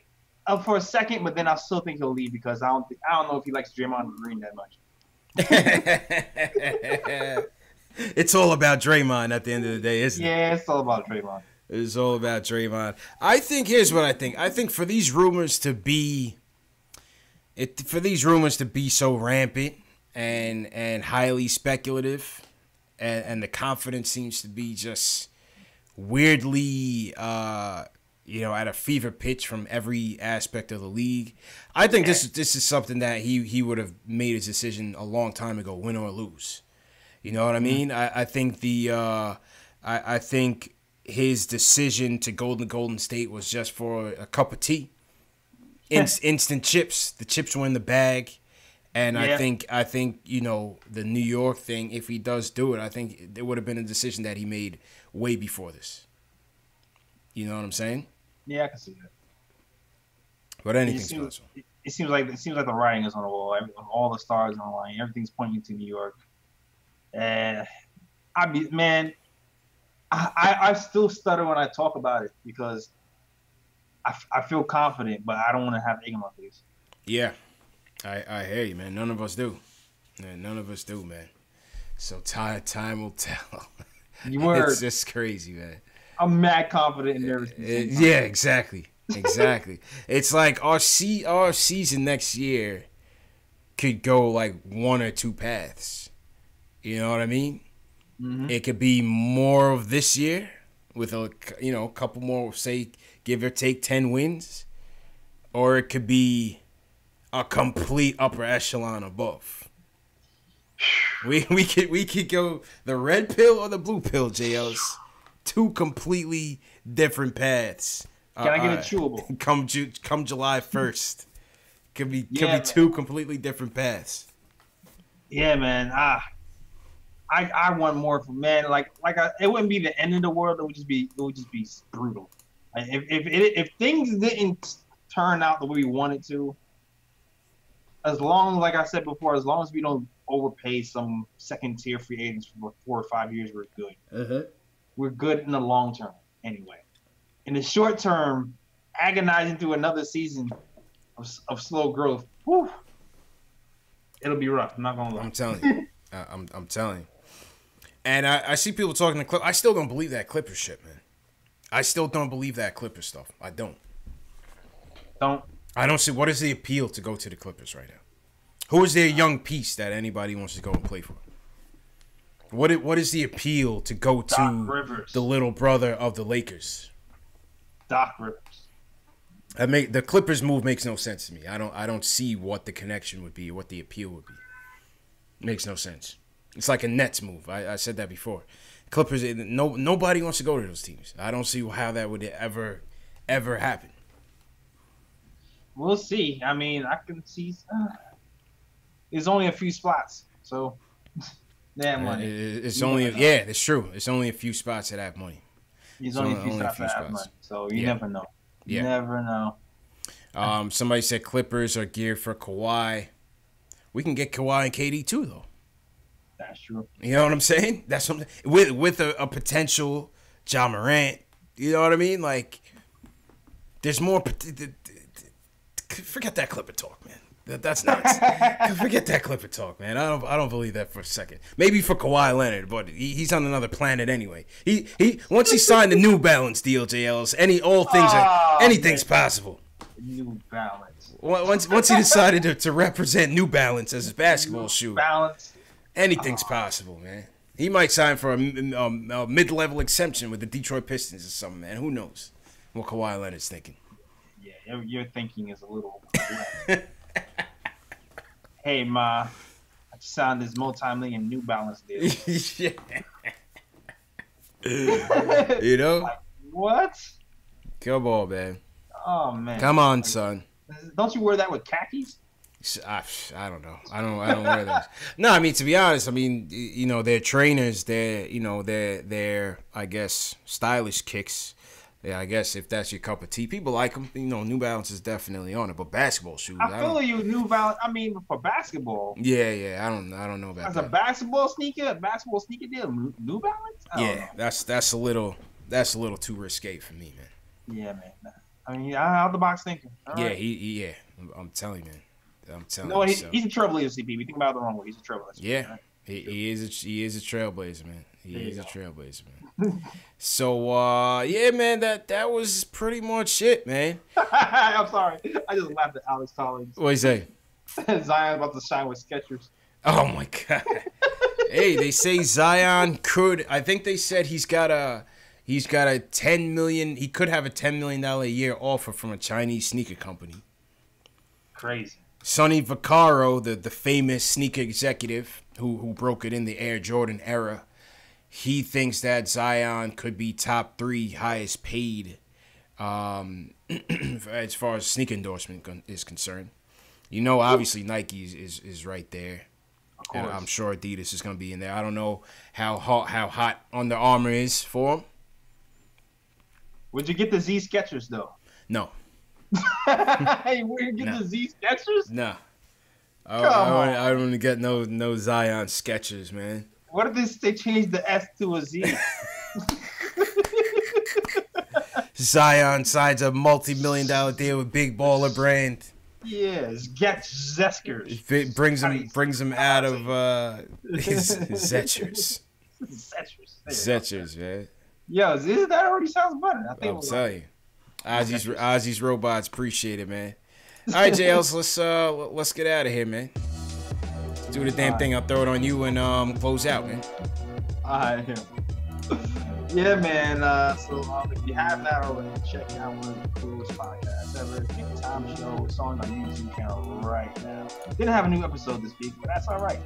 for a second, but then I still think he'll leave because I don't know if he likes Draymond Green that much. It's all about Draymond at the end of the day, isn't it? Yeah, it's all about Draymond. It's all about Draymond. I think here's what I think. I think for these rumors to be so rampant and highly speculative, and the confidence seems to be just weirdly at a fever pitch from every aspect of the league. I think this is something that he would have made his decision a long time ago, win or lose. You know what I mean? I think I think his decision to go to Golden State was just for a cup of tea, instant chips. The chips were in the bag, and yeah. I think the New York thing. If he does do it, I think it would have been a decision that he made way before this. You know what I'm saying? Yeah, I can see that. But anything's possible. It seems like the writing is on the wall. All the stars on the line. Everything's pointing to New York. I still stutter when I talk about it because I feel confident, but I don't want to have egg in my face. Yeah, I hear you, man. None of us do. None of us do, man. So time will tell. It's just crazy, man. I'm mad confident in everything. Yeah, exactly. It's like our season next year could go like one or two paths. You know what I mean? Mm-hmm. It could be more of this year with a couple more, say, give or take 10 wins, or it could be a complete upper echelon above. We could go the red pill or the blue pill, JLs. Two completely different paths. Can I get a chewable? Come July 1st. Could be two completely different paths. Yeah, man. I want more from man. It wouldn't be the end of the world. It would just be brutal. If things didn't turn out the way we wanted to, as long, like I said before, as long as we don't overpay some second tier free agents for 4 or 5 years, we're good. We're good in the long term, anyway. In the short term, agonizing through another season of slow growth, whew, it'll be rough. I'm not gonna lie. I'm telling you. I'm telling you. And I see people talking to Clippers. I still don't believe that Clippers shit, man. I still don't believe that Clippers stuff. I don't. I don't see what is the appeal to go to the Clippers right now. Who is their young piece that anybody wants to go and play for? What is the appeal to go to the little brother of the Lakers? Doc Rivers. The Clippers move makes no sense to me. I don't see what the connection would be, what the appeal would be. Makes no sense. It's like a Nets move. I said that before. Clippers, nobody wants to go to those teams. I don't see how that would ever happen. We'll see. I mean, I can see. There's only a few spots, so damn money. It's only that's true. It's only a few spots that have money. There's only a few spots that have money, so you never know. You never know. Somebody said Clippers are geared for Kawhi. We can get Kawhi and KD too, though. That's true. You know what I'm saying? That's something with a potential Ja Morant. You know what I mean? Like, there's more. Forget that Clipper talk, man. That's nuts. Forget that Clipper talk, man. I don't believe that for a second. Maybe for Kawhi Leonard, but he's on another planet anyway. He once he signed the New Balance deal, JLs, anything's possible. New Balance. Once he decided to represent New Balance as his basketball shoe, Balance. Anything's possible, man. He might sign for a mid-level exemption with the Detroit Pistons or something, man. Who knows what Kawhi Leonard's thinking? Yeah, your thinking is a little wet. Hey, Ma, I just signed this multi-million New Balance deal. You know? Like, what? Come on, man. Oh, man. Come on, son. Don't you wear that with khakis? I don't know. I don't wear those. No, I mean, to be honest, I mean, you know, they're trainers. They're I guess, stylish kicks. Yeah, I guess if that's your cup of tea, people like them. You know, New Balance is definitely on it, but basketball shoes. I feel you, New Balance. I mean, for basketball. Yeah. I don't know about that. As a basketball sneaker deal, New Balance. That's a little too risque for me, man. Yeah, man. I mean, out the box thinking. All right. Yeah. I'm telling you, man. No, he's a trailblazer, CP. We think about it the wrong way. He's a trailblazer. Yeah, right? he is a trailblazer, man. He is a trailblazer, man. So, yeah, man, that was pretty much it, man. I'm sorry. I just laughed at Alex Collins. What you say? Zion about to shine with Skechers. Oh, my God. Hey, they say Zion could. I think they said he's got a $10 million. He could have a $10 million a year offer from a Chinese sneaker company. Crazy. Sonny Vaccaro, the famous sneaker executive who broke it in the Air Jordan era, he thinks that Zion could be top 3 highest paid as far as sneaker endorsement is concerned. You know, obviously Nike is right there. Of course. I'm sure Adidas is going to be in there. I don't know how hot Under Armour is for him. Would you get the Z Skechers, though? No. Hey, where you get the Z Skechers? No. I don't want to get no Zion Skechers, man. What if they change the S to a Z? Zion signs a multi-million-dollar deal with Big Baller Brand. Yeah, Zeskers. It brings him out of Zetchers. Zetchers, man. Yo, that already sounds better. I'm telling you. Ozzy's Robots, appreciate it, man. All right, JLs, let's get out of here, man. Let's do the damn thing. I'll throw it on you and close out, man. All right, yeah, man. So if you have not already, check out one of the coolest podcasts ever, Knick Of Time Show. It's on our YouTube channel right now. Didn't have a new episode this week, but that's all right.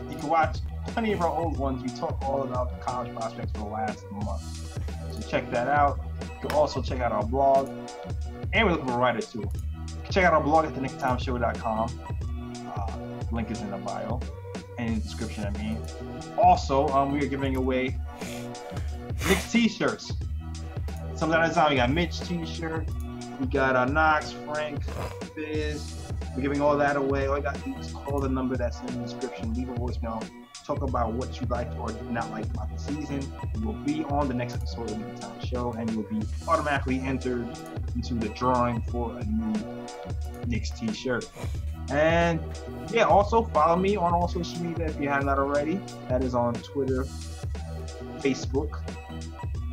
You can watch plenty of our old ones. We talk all about the college prospects for the last month. So check that out. You can also check out our blog, and we're looking for writers too. You can check out our blog at thenickoftimeshow.com. Link is in the bio and in the description. I mean, also we are giving away Knicks t-shirts. Some of the time we got Mitch t-shirt. We got Knox, Frank, Fizz. We're giving all that away. All you got to do is call the number that's in the description. Leave a voicemail. Talk about what you liked or did not like about the season. You will be on the next episode of the Knick Of Time Show, and you will be automatically entered into the drawing for a new Knicks t-shirt. And yeah, also follow me on all social media if you have not already. That is on Twitter, Facebook,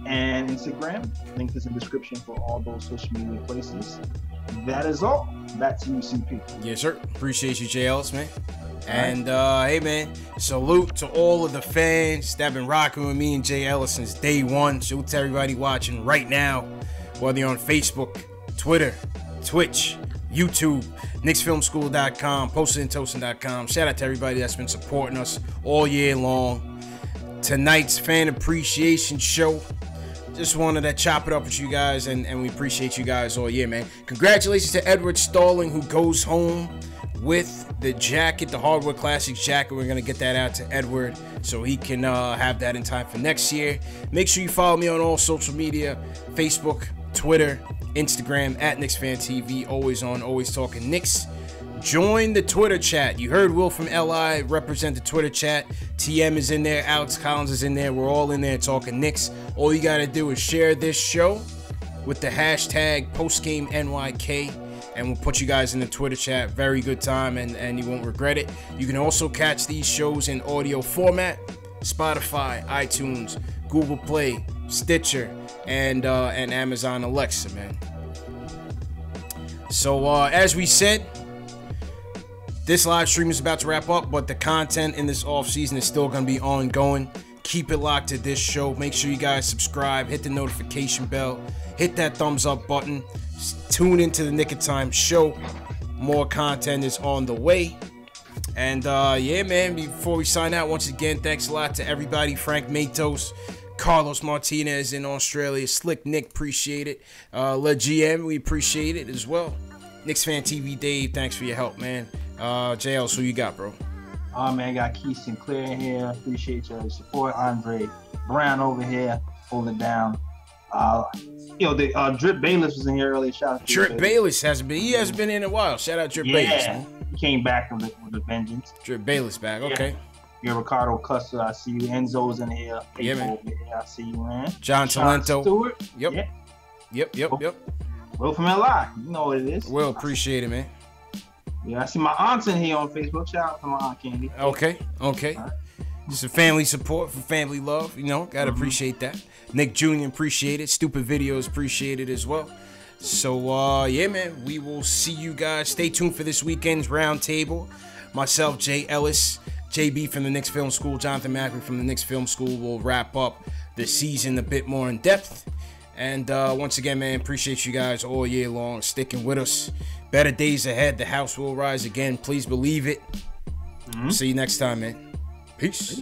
and Instagram. Link is in the description for all those social media places. That is all. Back to you, CP. Yes, sir. Appreciate you, J. Ellis, man. And hey, man, salute to all of the fans that have been rocking with me and Jay Ellis since day one. Salute to everybody watching right now, whether you're on Facebook, Twitter, Twitch, YouTube, KnicksFilmSchool.com, PostedandToasting.com. Shout out to everybody that's been supporting us all year long. Tonight's fan appreciation show. Just wanted to chop it up with you guys, and we appreciate you guys all year, man. Congratulations to Edward Stalling, who goes home with the jacket, the Hardwood Classics jacket. We're going to get that out to Edward so he can have that in time for next year. Make sure you follow me on all social media, Facebook, Twitter, Instagram, at KnicksFanTV. Always on, always talking Knicks. Join the Twitter chat. You heard Will from LI represent the Twitter chat. TM is in there. Alex Collins is in there. We're all in there talking Knicks. All you got to do is share this show with the hashtag PostGameNYK, and we'll put you guys in the Twitter chat. Very good time, and you won't regret it. You can also catch these shows in audio format. Spotify, iTunes, Google Play, Stitcher, and Amazon Alexa, man. So as we said, this live stream is about to wrap up, but the content in this off season is still going to be ongoing. Keep it locked to this show. Make sure you guys subscribe, hit the notification bell, hit that thumbs up button. Tune into the Knick Of Time Show. More content is on the way. And yeah, man, before we sign out, once again, thanks a lot to everybody. Frank Matos, Carlos Martinez in Australia, Slick Nick, appreciate it. Le GM, we appreciate it as well. Knicks Fan TV Dave, thanks for your help, man. JL, who you got, bro? Oh man, got Keith Sinclair in here. Appreciate your support. Andre Brown over here, holding it down. The Drip Bayless was in here earlier. Shout out to Drip Bayless hasn't been in a while. Shout out Drip Bayless. Man. He came back with a vengeance. Drip Bayless back. Okay. Yeah, Ricardo Custer, I see you. Enzo's in here. Yeah, man. I see you, man. John Talento. Stewart. Yep. Yep. Will from LI. You know what it is. Will, appreciate it, man. Yeah, I see my aunt's in here on Facebook. Shout out to my aunt Candy. Okay. Right. Just a family support for family love. You know, gotta appreciate that. Nick Jr. appreciate it. Stupid videos appreciate it as well. So yeah, man, we will see you guys. Stay tuned for this weekend's roundtable. Myself, Jay Ellis, JB from the Knicks Film School, Jonathan Macri from the Knicks Film School will wrap up the season a bit more in depth. And once again, man, appreciate you guys all year long sticking with us. Better days ahead. The house will rise again. Please believe it. See you next time, man. Peace.